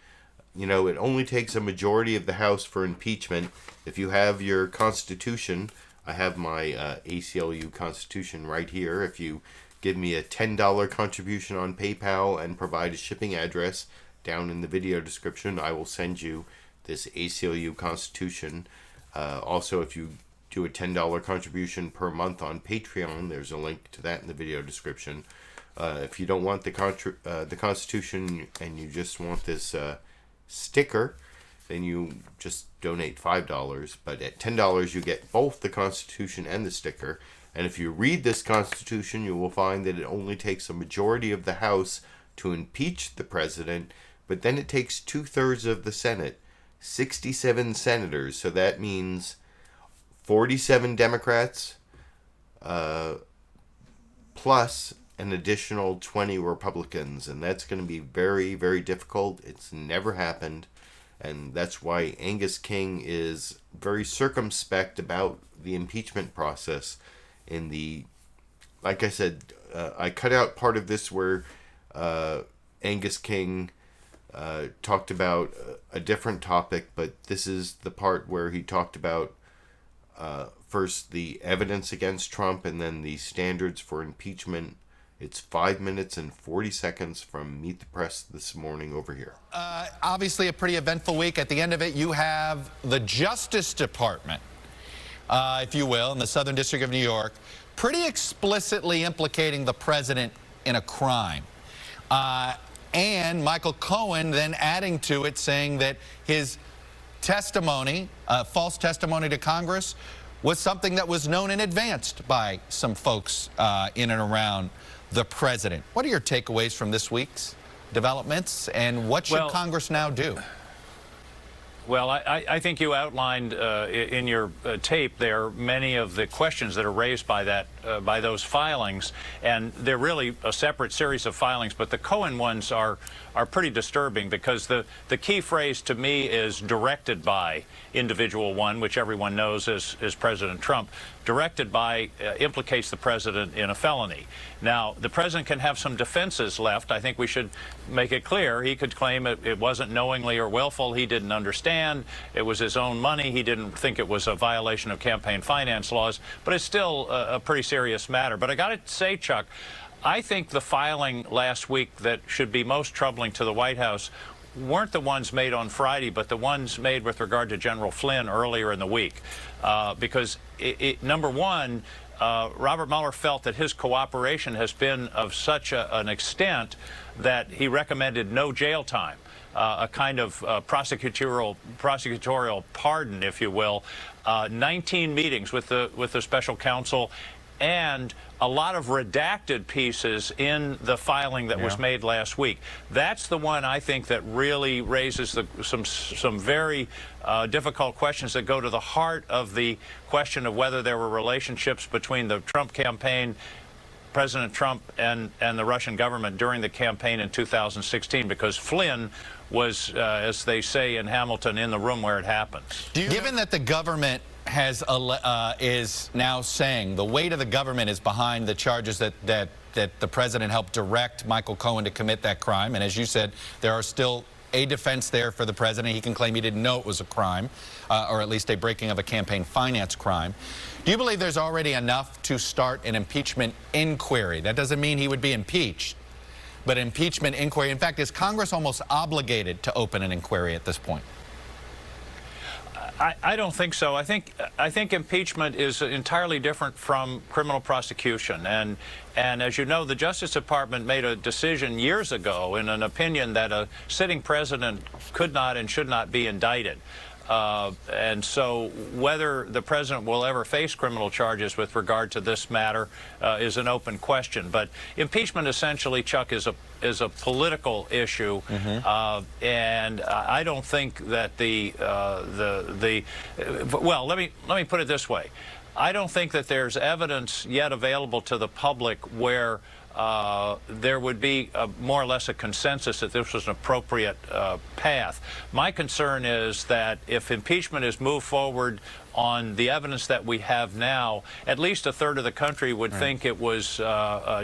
Speaker 2: It only takes a majority of the House for impeachment. If you have your Constitution, I have my ACLU Constitution right here. If you give me a $10 contribution on PayPal and provide a shipping address down in the video description, I will send you this ACLU Constitution. Also, if you do a $10 contribution per month on Patreon, there's a link to that in the video description. If you don't want the Constitution and you just want this sticker, then you just donate $5. But at $10, you get both the Constitution and the sticker. And if you read this Constitution, you will find that it only takes a majority of the House to impeach the president, but then it takes 2/3 of the Senate, 67 senators. So that means 47 Democrats plus an additional 20 Republicans. And that's going to be very, very difficult. It's never happened. And that's why Angus King is very circumspect about the impeachment process. Like I said, I cut out part of this where Angus King talked about a different topic, but this is the part where he talked about first the evidence against Trump and then the standards for impeachment It's 5 minutes and 40 seconds from Meet the Press this morning over here.
Speaker 7: Obviously a pretty eventful week. At the end of it, you have the Justice Department, if you will, in the Southern District of New York, pretty explicitly implicating the president in a crime. And Michael Cohen then adding to it, saying that his testimony, false testimony to Congress, was something that was known in advance by some folks in and around the president. What are your takeaways from this week's developments, and what should Congress now do?
Speaker 17: Well, I think you outlined in your tape there many of the questions that are raised by by those filings, and they're really a separate series of filings. But the Cohen ones are pretty disturbing, because the key phrase to me is "directed by individual one," which everyone knows is President Trump. Directed by implicates the president in a felony. Now, the president can have some defenses left. I think we should make it clear. He could claim it wasn't knowingly or willful. He didn't understand. It was his own money. He didn't think it was a violation of campaign finance laws. But it's still a pretty serious matter. But I got to say, Chuck, I think the filing last week that should be most troubling to the White House weren't the ones made on Friday, but the ones made with regard to General Flynn earlier in the week. Because, number one, Robert Mueller felt that his cooperation has been of such an extent that he recommended no jail time, a kind of prosecutorial pardon, if you will, 19 meetings with the special counsel, and a lot of redacted pieces in the filing that was made last week. That's the one I think that really raises some very difficult questions that go to the heart of the question of whether there were relationships between the Trump campaign, President Trump, and the Russian government during the campaign in 2016, because Flynn was, as they say in Hamilton, in the room where it happens.
Speaker 7: Given that the government is now saying the weight of the government is behind the charges that the president helped direct Michael Cohen to commit that crime, and as you said, there are still a defense there for the president. He can claim he didn't know it was a crime, or at least a breaking of a campaign finance crime. Do you believe there's already enough to start an impeachment inquiry? That doesn't mean he would be impeached, but impeachment inquiry. In fact, is Congress almost obligated to open an inquiry at this point?
Speaker 17: I don't think so. I think impeachment is entirely different from criminal prosecution. And as you know, the Justice Department made a decision years ago in an opinion that a sitting president could not and should not be indicted. And so whether the president will ever face criminal charges with regard to this matter is an open question. But impeachment essentially, Chuck, is a political issue, and I don't think that well, let me put it this way. I don't think that there's evidence yet available to the public where there would be more or less a consensus that this was an appropriate path. My concern is that if impeachment is moved forward on the evidence that we have now, at least a third of the country would think it was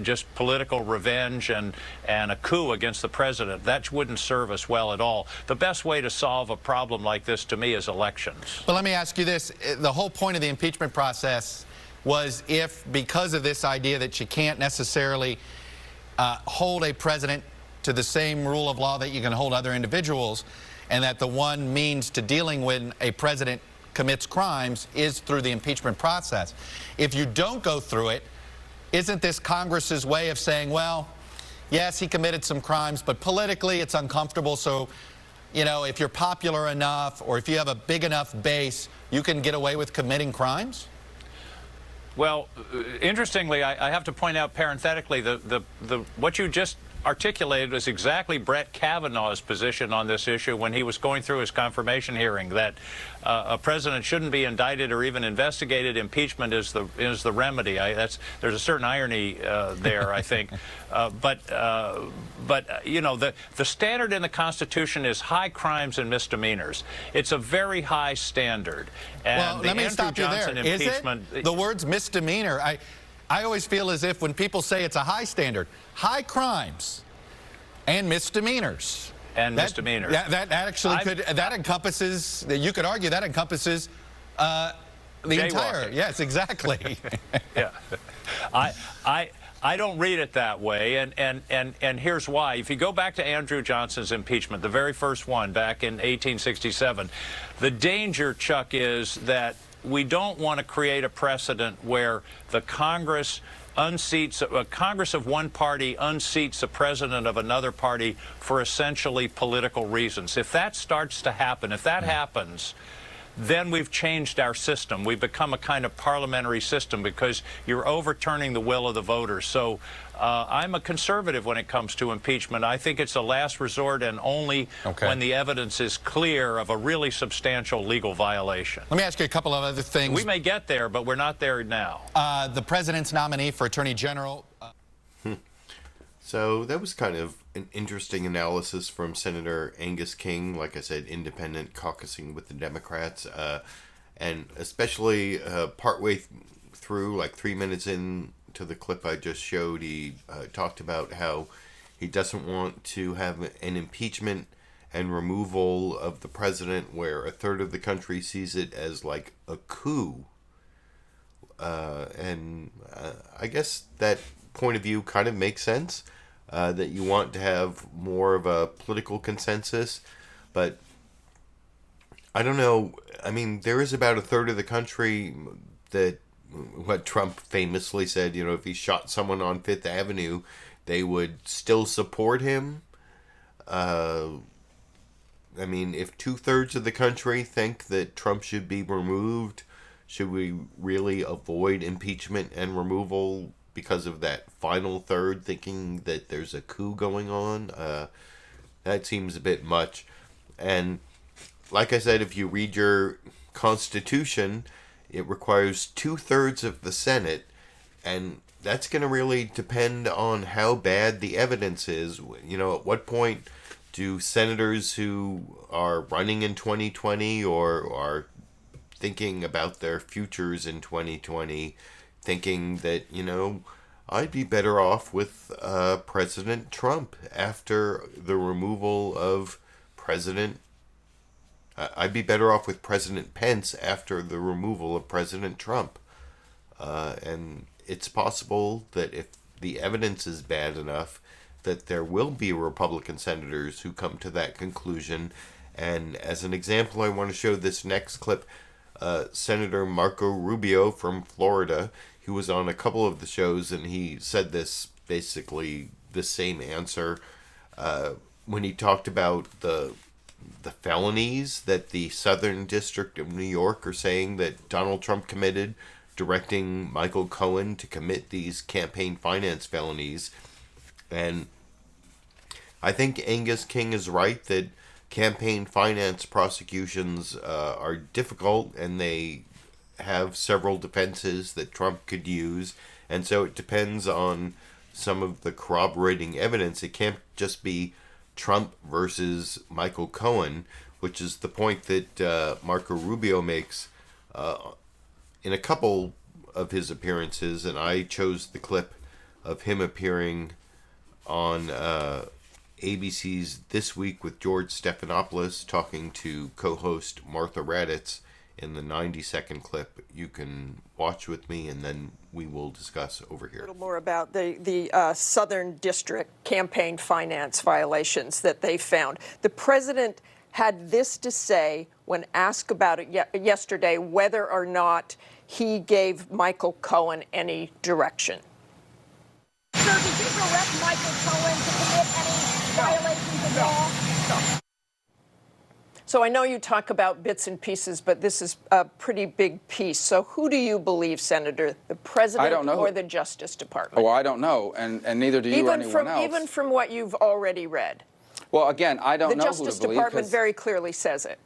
Speaker 17: just political revenge and a coup against the president. That wouldn't serve us well at all. The best way to solve a problem like this, to me, is elections.
Speaker 7: But let me ask you this. The whole point of the impeachment process was if, because of this idea that you can't necessarily hold a president to the same rule of law that you can hold other individuals, and that the one means to dealing when a president commits crimes is through the impeachment process. If you don't go through it, isn't this Congress's way of saying, well, yes, he committed some crimes, but politically it's uncomfortable, so, you know, if you're popular enough or if you have a big enough base, you can get away with committing crimes?
Speaker 17: Well, interestingly, I have to point out parenthetically, what you just articulated was exactly Brett Kavanaugh's position on this issue when he was going through his confirmation hearing, that a president shouldn't be indicted or even investigated. Impeachment is the remedy. There's a certain irony there, I think. But you know, the standard in the Constitution is high crimes and misdemeanors. It's a very high standard. And
Speaker 7: well, let me stop you there. Is it? The words misdemeanor, I always feel as if when people say it's a high standard, high crimes and misdemeanors.
Speaker 17: And misdemeanors.
Speaker 7: That actually that encompasses, you could argue that encompasses the entire, yes, exactly.
Speaker 17: Yeah. I don't read it that way, and here's why. If you go back to Andrew Johnson's impeachment, the very first one back in 1867, the danger, Chuck, is that we don't want to create a precedent where the Congress unseats a Congress of one party unseats a president of another party for essentially political reasons. If that starts to happen, if that happens, then we've changed our system. We've become a kind of parliamentary system because you're overturning the will of the voters. So I'm a conservative when it comes to impeachment. I think it's a last resort and only when the evidence is clear of a really substantial legal violation.
Speaker 7: Let me ask you a couple of other things.
Speaker 17: We may get there, but we're not there now.
Speaker 7: The president's nominee for Attorney General.
Speaker 2: So that was kind of an interesting analysis from Senator Angus King, like I said, independent, caucusing with the Democrats, and especially partway through, like 3 minutes into the clip I just showed, he talked about how he doesn't want to have an impeachment and removal of the president where a third of the country sees it as like a coup. And I guess that point of view kind of makes sense. That you want to have more of a political consensus, but I don't know. I mean, there is about a third of the country that, what Trump famously said, you know, if he shot someone on Fifth Avenue, they would still support him. I mean, if 2/3 of the country think that Trump should be removed, should we really avoid impeachment and removal because of that final third thinking that there's a coup going on? That seems a bit much. And like I said, if you read your Constitution, it requires 2/3 of the Senate, and that's going to really depend on how bad the evidence is. You know, at what point do senators who are running in 2020 or are thinking about their futures in 2020 thinking that, you know, I'd be better off with President Trump after the removal of I'd be better off with President Pence after the removal of President Trump. And it's possible that if the evidence is bad enough, that there will be Republican senators who come to that conclusion. And as an example, I want to show this next clip. Senator Marco Rubio from Florida, he was on a couple of the shows, and he said this, basically the same answer when he talked about the felonies that the Southern District of New York are saying that Donald Trump committed, directing Michael Cohen to commit these campaign finance felonies. And I think Angus King is right that campaign finance prosecutions are difficult, and they have several defenses that Trump could use, and so it depends on some of the corroborating evidence. It can't just be Trump versus Michael Cohen, which is the point that Marco Rubio makes in a couple of his appearances, and I chose the clip of him appearing on ABC's This Week with George Stephanopoulos talking to co-host Martha Raddatz in the 90-second clip. You can watch with me, and then we will discuss over here.
Speaker 12: A little more about the Southern District campaign finance violations that they found. The president had this to say when asked about it yesterday, whether or not he gave Michael Cohen any direction.
Speaker 18: Sir, did you direct Michael Cohen to commit any violations of law? No.
Speaker 12: So I know you talk about bits and pieces, but this is a pretty big piece. So who do you believe, Senator, the president or the Justice Department?
Speaker 19: Oh, I don't know, and neither do you or anyone else.
Speaker 12: Even from what you've already read.
Speaker 19: Well, again, I don't know who to believe.
Speaker 12: The Justice Department very clearly says it.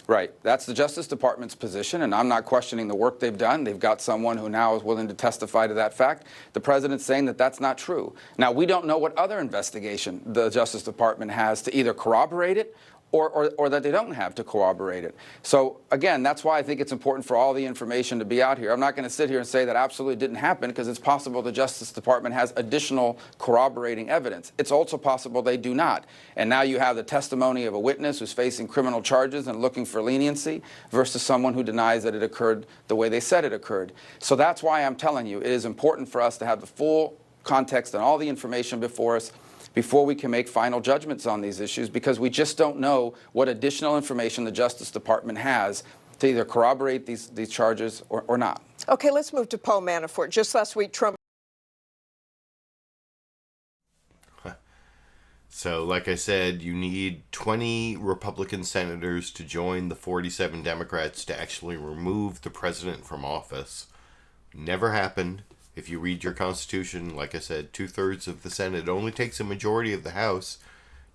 Speaker 19: Right. That's the Justice Department's position, and I'm not questioning the work they've done. They've got someone who now is willing to testify to that fact. The president's saying that that's not true. Now, we don't know what other investigation the Justice Department has to either corroborate it or that they don't have to corroborate it. So, again, that's why I think it's important for all the information to be out here. I'm not going to sit here and say that absolutely didn't happen, because it's possible the Justice Department has additional corroborating evidence. It's also possible they do not. And now you have the testimony of a witness who's facing criminal charges and looking for leniency versus someone who denies that it occurred the way they said it occurred. So that's why I'm telling you it is important for us to have the full context and all the information before us before we can make final judgments on these issues, because we just don't know what additional information the Justice Department has to either corroborate these charges or not.
Speaker 12: Okay, let's move to Paul Manafort. Just last week, Trump.
Speaker 2: So, like I said, you need 20 Republican senators to join the 47 Democrats to actually remove the president from office. Never happened. If you read your Constitution, like I said, 2/3 of the Senate. It only takes a majority of the House.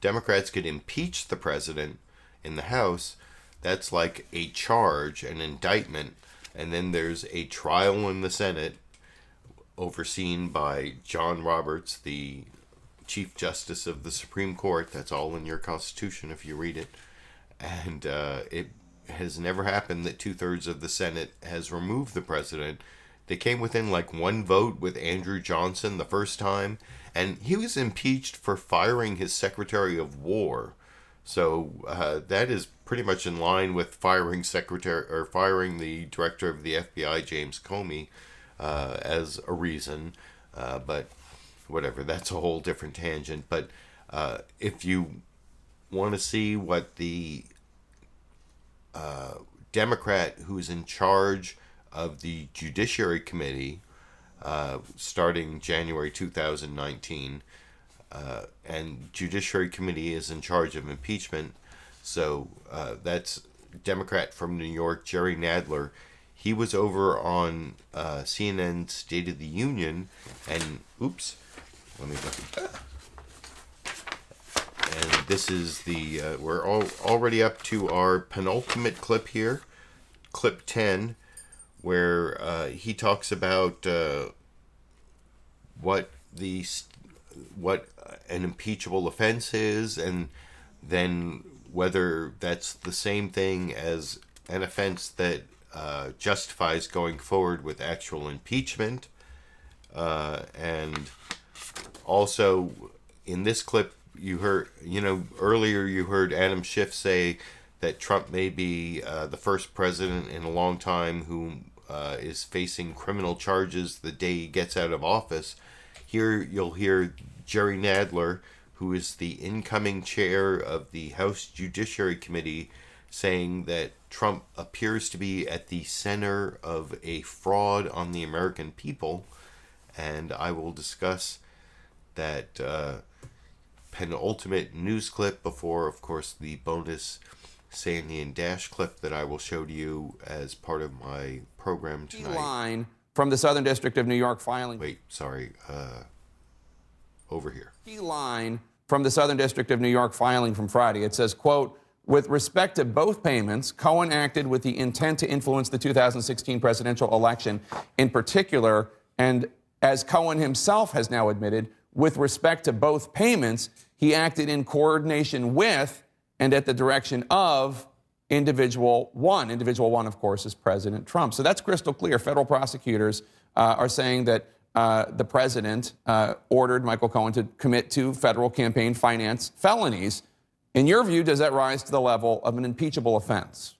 Speaker 2: Democrats could impeach the president in the House. That's like a charge, an indictment. And then there's a trial in the Senate overseen by John Roberts, the Chief Justice of the Supreme Court. That's all in your Constitution if you read it. And it has never happened that 2/3 of the Senate has removed the president. They came within like one vote with Andrew Johnson the first time, and he was impeached for firing his Secretary of War. So that is pretty much in line with firing the director of the FBI, James Comey, as a reason. But whatever, that's a whole different tangent. But if you want to see what the Democrat who's in charge of the Judiciary Committee starting January 2019, and Judiciary Committee is in charge of impeachment, so that's Democrat from New York, Jerry Nadler. He was over on CNN's State of the Union, and let me look. And this is the we're already up to our penultimate clip here, clip 10, where he talks about what an impeachable offense is, and then whether that's the same thing as an offense that justifies going forward with actual impeachment. And also in this clip, you heard, earlier you heard Adam Schiff say that Trump may be the first president in a long time who is facing criminal charges the day he gets out of office. Here you'll hear Jerry Nadler, who is the incoming chair of the House Judiciary Committee, saying that Trump appears to be at the center of a fraud on the American people. And I will discuss that penultimate news clip before, of course, the bonus Sandy and Dash clip that I will show to you as part of my program tonight.
Speaker 11: Line from the Southern District of New York filing.
Speaker 2: Wait, sorry. Over here.
Speaker 11: Line from the Southern District of New York filing from Friday. It says, quote, with respect to both payments, Cohen acted with the intent to influence the 2016 presidential election in particular, and as Cohen himself has now admitted, with respect to both payments, he acted in coordination with and at the direction of individual one. Individual one, of course, is President Trump. So that's crystal clear. Federal prosecutors are saying that the president ordered Michael Cohen to commit to federal campaign finance felonies. In your view, does that rise to the level of an impeachable offense?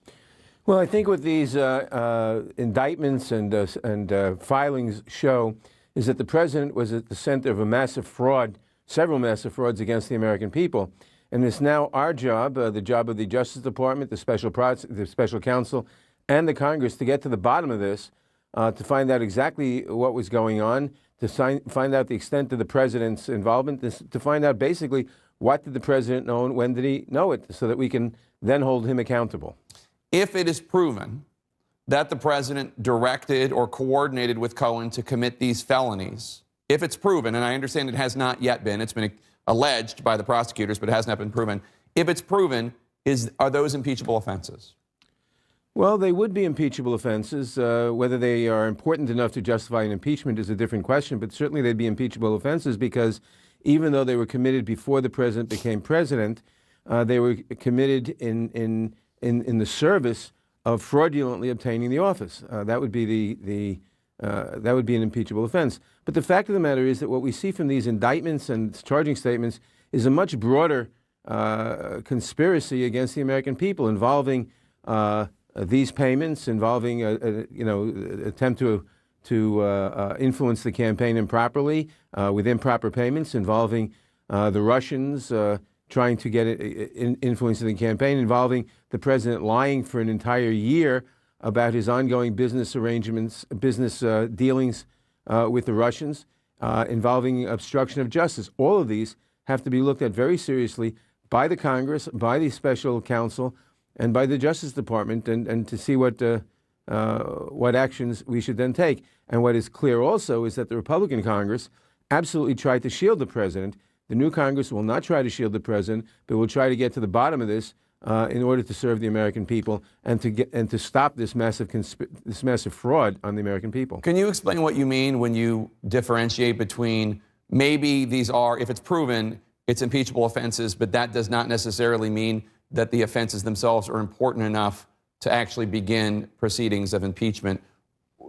Speaker 20: Well, I think what these indictments and filings show is that the president was at the center of a massive fraud, several massive frauds against the American people. And it's now our job, the job of the Justice Department, the special counsel, and the Congress to get to the bottom of this, to find out exactly what was going on, to find out the extent of the president's involvement, to find out basically what did the president know and when did he know it, so that we can then hold him accountable.
Speaker 11: If it is proven that the president directed or coordinated with Cohen to commit these felonies, if it's proven, and I understand it has not yet been, it's been alleged by the prosecutors, but it has not been proven. If it's proven, are those impeachable offenses?
Speaker 20: Well, they would be impeachable offenses. Whether they are important enough to justify an impeachment is a different question, but certainly they'd be impeachable offenses because even though they were committed before the president became president, they were committed in the service of fraudulently obtaining the office. That would be that would be an impeachable offense. But the fact of the matter is that what we see from these indictments and charging statements is a much broader conspiracy against the American people involving these payments, involving attempt to to influence the campaign improperly with improper payments involving the Russians trying to get influence in the campaign, involving the president lying for an entire year about his ongoing business arrangements, business dealings with the Russians, involving obstruction of justice. All of these have to be looked at very seriously by the Congress, by the special counsel, and by the Justice Department, and to see what actions we should then take. And what is clear also is that the Republican Congress absolutely tried to shield the president. The new Congress will not try to shield the president, but will try to get to the bottom of this in order to serve the American people and to stop this massive fraud on the American people.
Speaker 11: Can you explain what you mean when you differentiate between maybe these are, if it's proven, it's impeachable offenses, but that does not necessarily mean that the offenses themselves are important enough to actually begin proceedings of impeachment?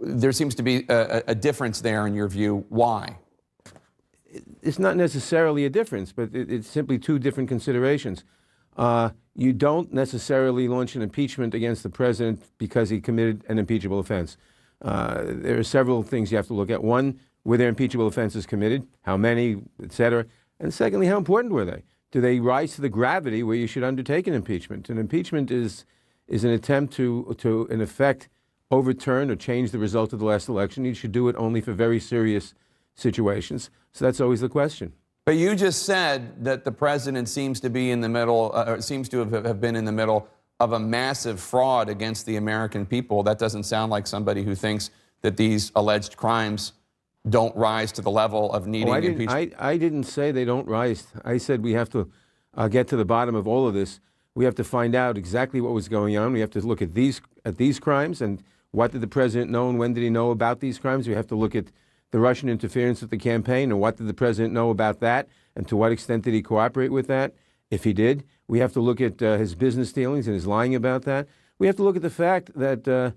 Speaker 11: There seems to be a difference there in your view. Why?
Speaker 20: It's not necessarily a difference, but it's simply two different considerations. You don't necessarily launch an impeachment against the president because he committed an impeachable offense. There are several things you have to look at. One, were there impeachable offenses committed? How many, et cetera? And secondly, how important were they? Do they rise to the gravity where you should undertake an impeachment? An impeachment is an attempt to, in effect, overturn or change the result of the last election. You should do it only for very serious situations. So that's always the question.
Speaker 11: But you just said that the president seems to be in the middle, seems to have been in the middle of a massive fraud against the American people. That doesn't sound like somebody who thinks that these alleged crimes don't rise to the level of needing impeachment.
Speaker 20: I didn't say they don't rise. I said we have to get to the bottom of all of this. We have to find out exactly what was going on. We have to look at these crimes and what did the president know and when did he know about these crimes. We have to look at the Russian interference with the campaign and what did the president know about that and to what extent did he cooperate with that. If he did, we have to look at his business dealings and his lying about that. We have to look at the fact that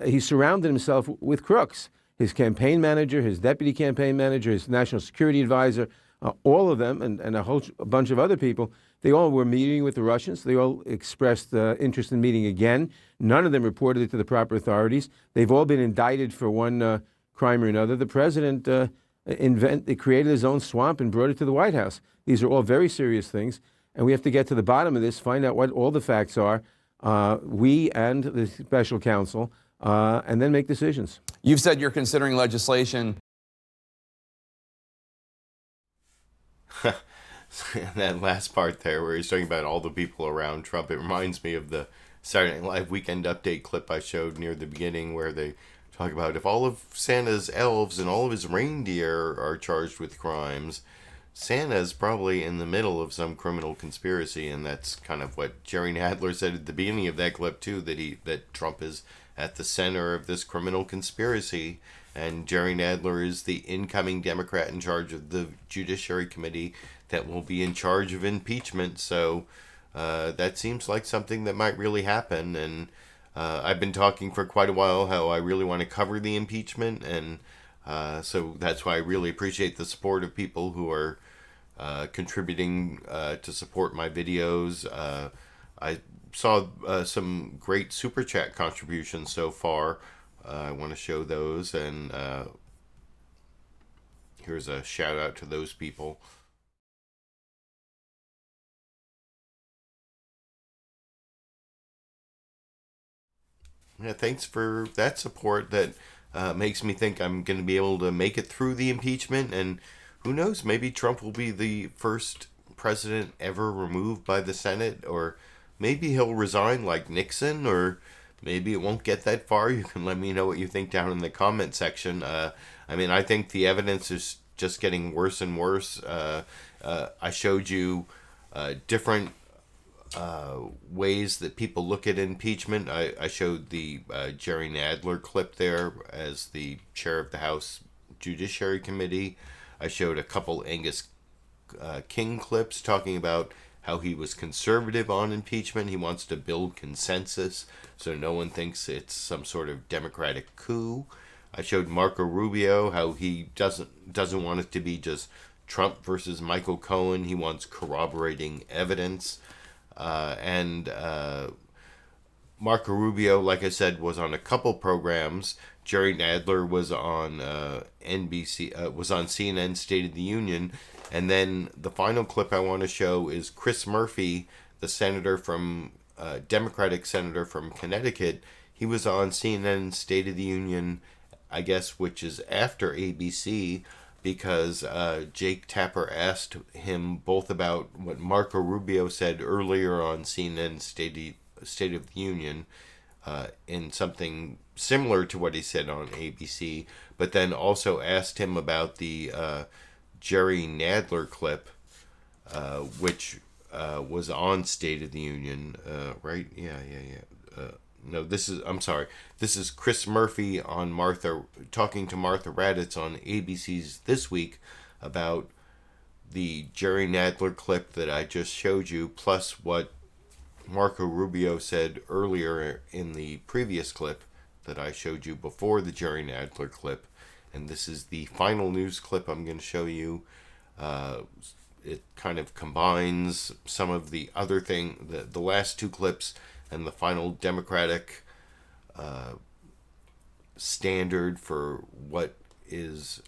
Speaker 20: he surrounded himself with crooks. His campaign manager, his deputy campaign manager, his national security advisor, all of them, and a whole bunch of other people, they all were meeting with the Russians. They all expressed interest in meeting again. None of them reported it to the proper authorities. They've all been indicted for one crime or another. The president created his own swamp and brought it to the White House. These are all very serious things, and we have to get to the bottom of this, find out what all the facts are, we and the special counsel, and then make decisions.
Speaker 11: You've said you're considering legislation.
Speaker 2: That last part there where he's talking about all the people around Trump, it reminds me of the Saturday Night Live Weekend Update clip I showed near the beginning where they talk about if all of Santa's elves and all of his reindeer are charged with crimes, Santa's probably in the middle of some criminal conspiracy, and that's kind of what Jerry Nadler said at the beginning of that clip too, that Trump is at the center of this criminal conspiracy, and Jerry Nadler is the incoming Democrat in charge of the Judiciary Committee that will be in charge of impeachment. So that seems like something that might really happen, and I've been talking for quite a while how I really want to cover the impeachment, and so that's why I really appreciate the support of people who are contributing to support my videos. I saw some great Super Chat contributions so far. I want to show those, and here's a shout out to those people. Yeah, thanks for that support. That makes me think I'm going to be able to make it through the impeachment, and who knows, maybe Trump will be the first president ever removed by the Senate, or maybe he'll resign like Nixon, or maybe it won't get that far. You can let me know what you think down in the comment section. I mean, I think the evidence is just getting worse and worse. I showed you different ways that people look at impeachment. I showed the Jerry Nadler clip there as the chair of the House Judiciary Committee. I showed a couple Angus King clips talking about how he was conservative on impeachment. He wants to build consensus so no one thinks it's some sort of democratic coup. I showed Marco Rubio how he doesn't want it to be just Trump versus Michael Cohen. He wants corroborating evidence. And Marco Rubio, like I said, was on a couple programs Jerry Nadler was on NBC, was on CNN State of the Union. And then the final clip I want to show is Chris Murphy, the senator from, Democratic senator from Connecticut. He was on CNN State of the Union, I guess, which is after ABC, because Jake Tapper asked him both about what Marco Rubio said earlier on CNN State of the Union, in something similar to what he said on ABC, but then also asked him about the Jerry Nadler clip, which was on State of the Union, right? Yeah. No, I'm sorry. This is Chris Murphy on talking to Martha Raddatz on ABC's This Week about the Jerry Nadler clip that I just showed you, plus what Marco Rubio said earlier in the previous clip that I showed you before the Jerry Nadler clip. And this is the final news clip I'm going to show you. It kind of combines some of the other the last two clips and the final Democratic standard for what is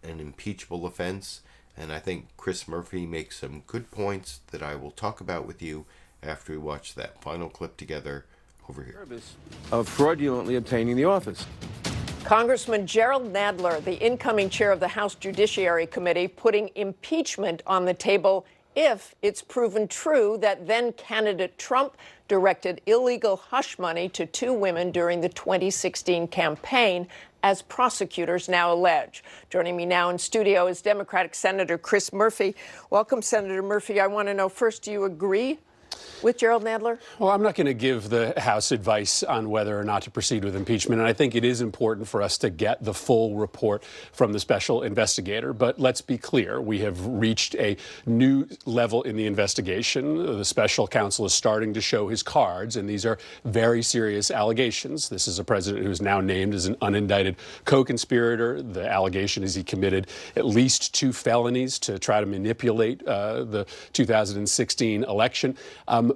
Speaker 2: an impeachable offense. And I think Chris Murphy makes some good points that I will talk about with you after we watch that final clip together over here.
Speaker 20: Of fraudulently obtaining the office.
Speaker 12: Congressman Gerald Nadler, the incoming chair of the House Judiciary Committee, putting impeachment on the table if it's proven true that then-candidate Trump directed illegal hush money to two women during the 2016 campaign, as prosecutors now allege. Joining me now in studio is Democratic Senator Chris Murphy. Welcome, Senator Murphy. I want to know first, do you agree with Gerald Nadler?
Speaker 21: Well, I'm not going to give the House advice on whether or not to proceed with impeachment, and I think it is important for us to get the full report from the special investigator. But let's be clear, we have reached a new level in the investigation. The special counsel is starting to show his cards, and these are very serious allegations. This is a president who is now named as an unindicted co-conspirator. The allegation is he committed at least 2 felonies to try to manipulate the 2016 election.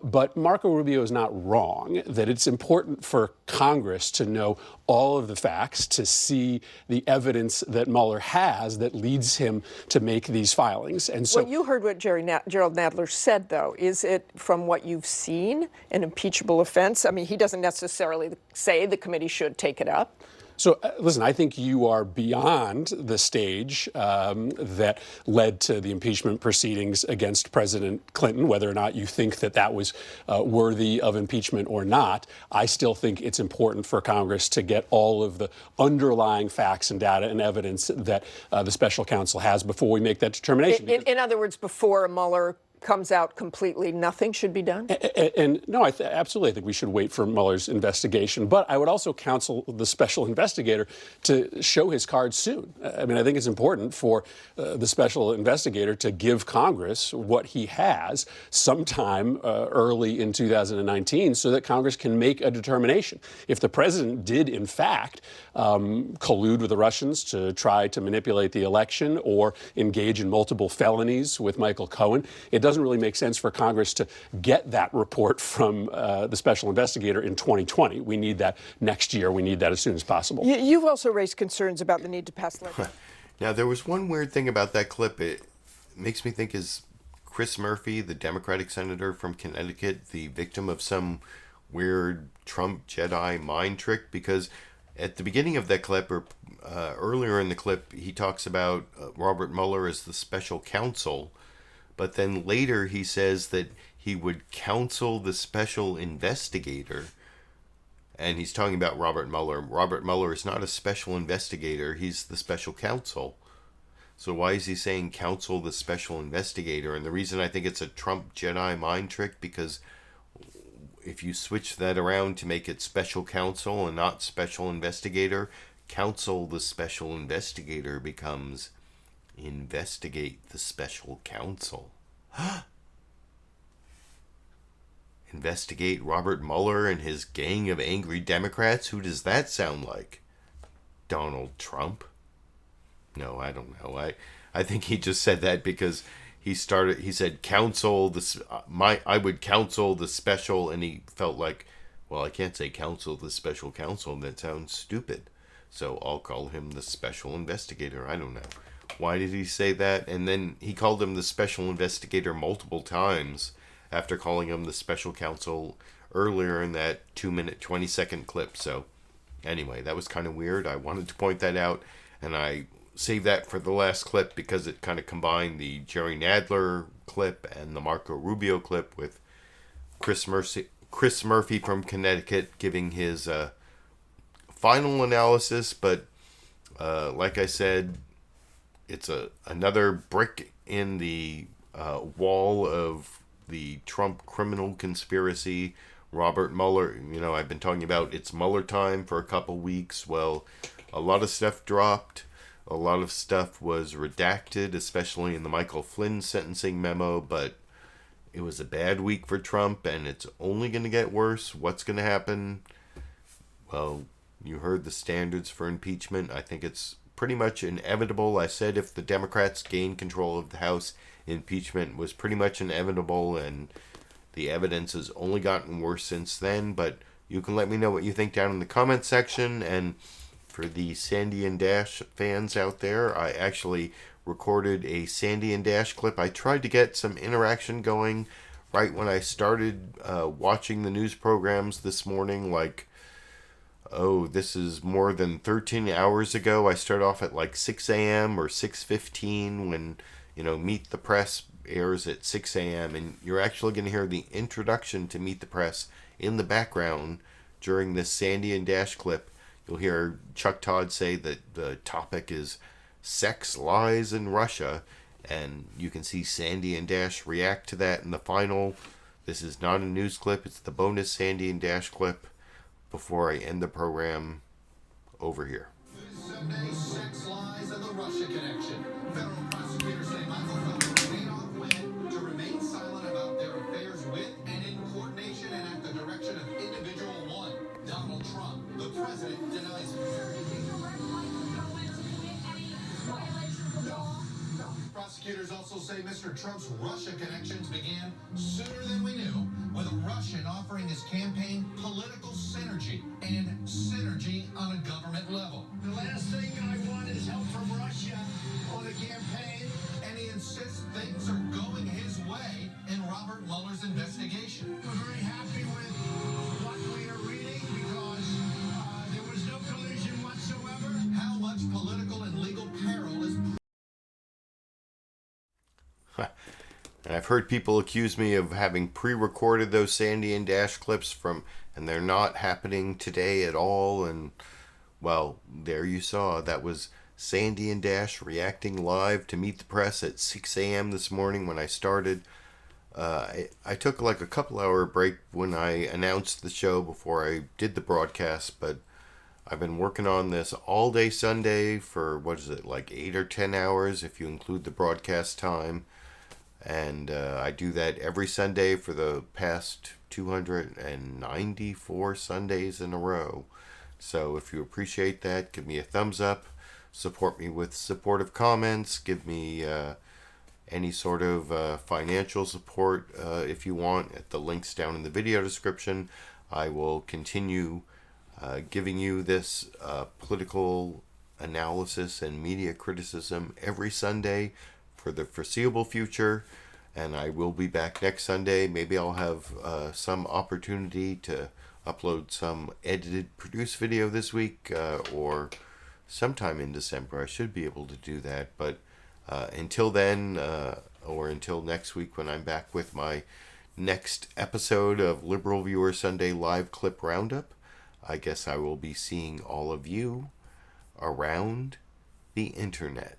Speaker 21: But Marco Rubio is not wrong that it's important for Congress to know all of the facts, to see the evidence that Mueller has that leads him to make these filings. And so,
Speaker 12: well, you heard what Gerald Nadler said, though. Is it, from what you've seen, an impeachable offense? I mean, he doesn't necessarily say the committee should take it up.
Speaker 21: So, listen, I think you are beyond the stage that led to the impeachment proceedings against President Clinton, whether or not you think that that was worthy of impeachment or not. I still think it's important for Congress to get all of the underlying facts and data and evidence that the special counsel has before we make that determination.
Speaker 12: In other words, before Mueller comes out completely, nothing should be done?
Speaker 21: And no, absolutely, I think we should wait for Mueller's investigation. But I would also counsel the special investigator to show his cards soon. I mean, I think it's important for the special investigator to give Congress what he has sometime early in 2019 so that Congress can make a determination. If the president did, in fact, collude with the Russians to try to manipulate the election or engage in multiple felonies with Michael Cohen, it doesn't really make sense for Congress to get that report from the special investigator in 2020. We need that next year. We need that as soon as possible.
Speaker 12: You've also raised concerns about the need to pass legislation.
Speaker 2: Now, there was one weird thing about that clip. It makes me think, is Chris Murphy, the Democratic senator from Connecticut, the victim of some weird Trump Jedi mind trick? Because at the beginning of that clip, or earlier in the clip, he talks about Robert Mueller as the special counsel. But then later he says that he would counsel the special investigator. And he's talking about Robert Mueller. Robert Mueller is not a special investigator. He's the special counsel. So why is he saying counsel the special investigator? And the reason I think it's a Trump Jedi mind trick, because if you switch that around to make it special counsel and not special investigator, counsel the special investigator becomes investigate the special counsel. Investigate Robert Mueller and his gang of angry Democrats? Who does that sound like? Donald Trump? No, I don't know. I think he just said that because he said counsel this I would counsel the special, and he felt like, well, I can't say counsel the special counsel, that sounds stupid. So I'll call him the special investigator. I don't know. Why did he say that? And then he called him the special investigator multiple times after calling him the special counsel earlier in that 2-minute, 20-second clip. So anyway, that was kind of weird. I wanted to point that out, and I saved that for the last clip because it kind of combined the Jerry Nadler clip and the Marco Rubio clip with Chris Murphy from Connecticut giving his final analysis. But like I said, it's another brick in the wall of the Trump criminal conspiracy. Robert Mueller, I've been talking about it's Mueller time for a couple weeks. Well, a lot of stuff dropped. A lot of stuff was redacted, especially in the Michael Flynn sentencing memo, but it was a bad week for Trump, and it's only going to get worse. What's going to happen? Well, you heard the standards for impeachment. I think it's pretty much inevitable. I said if the Democrats gain control of the House, impeachment was pretty much inevitable, and the evidence has only gotten worse since then. But you can let me know what you think down in the comment section. And for the Sandy and Dash fans out there, I actually recorded a Sandy and Dash clip. I tried to get some interaction going right when I started watching the news programs this morning. This is more than 13 hours ago. I started off at 6 a.m. or 6:15 when, Meet the Press airs at 6 a.m. And you're actually going to hear the introduction to Meet the Press in the background during this Sandy and Dash clip. You'll hear Chuck Todd say that the topic is sex, lies, and Russia. And you can see Sandy and Dash react to that in the final. This is not a news clip. It's the bonus Sandy and Dash clip before I end the program over here.
Speaker 1: Sunday, sex, lies, and the Russia connection. Federal prosecutors say Michael Felon paid off women to remain silent about their affairs with and in coordination and at the direction of individual one, Donald Trump. The president denies it. Prosecutors also say Mr. Trump's Russia connections began sooner than we knew, with a Russian offering his campaign political synergy and synergy on a government level. The last thing I want is help from Russia on the campaign. And he insists things are going his way in Robert Mueller's investigation. We're very happy with what we are reading because there was no collusion whatsoever. How much political and legal peril is...
Speaker 2: And I've heard people accuse me of having pre-recorded those Sandy and Dash clips and they're not happening today at all. And, well, there you saw. That was Sandy and Dash reacting live to Meet the Press at 6 a.m. this morning when I started. I took a couple-hour break when I announced the show before I did the broadcast, but I've been working on this all day Sunday for, 8 or 10 hours if you include the broadcast time. And I do that every Sunday for the past 294 Sundays in a row. So if you appreciate that, give me a thumbs up. Support me with supportive comments. Give me any sort of financial support if you want at the links down in the video description. I will continue giving you this political analysis and media criticism every Sunday for the foreseeable future, and I will be back next Sunday. Maybe I'll have some opportunity to upload some edited, produced video this week, or sometime in December. I should be able to do that, but until then, or until next week when I'm back with my next episode of LiberalViewer Sunday Live Clip Roundup, I guess I will be seeing all of you around the internet.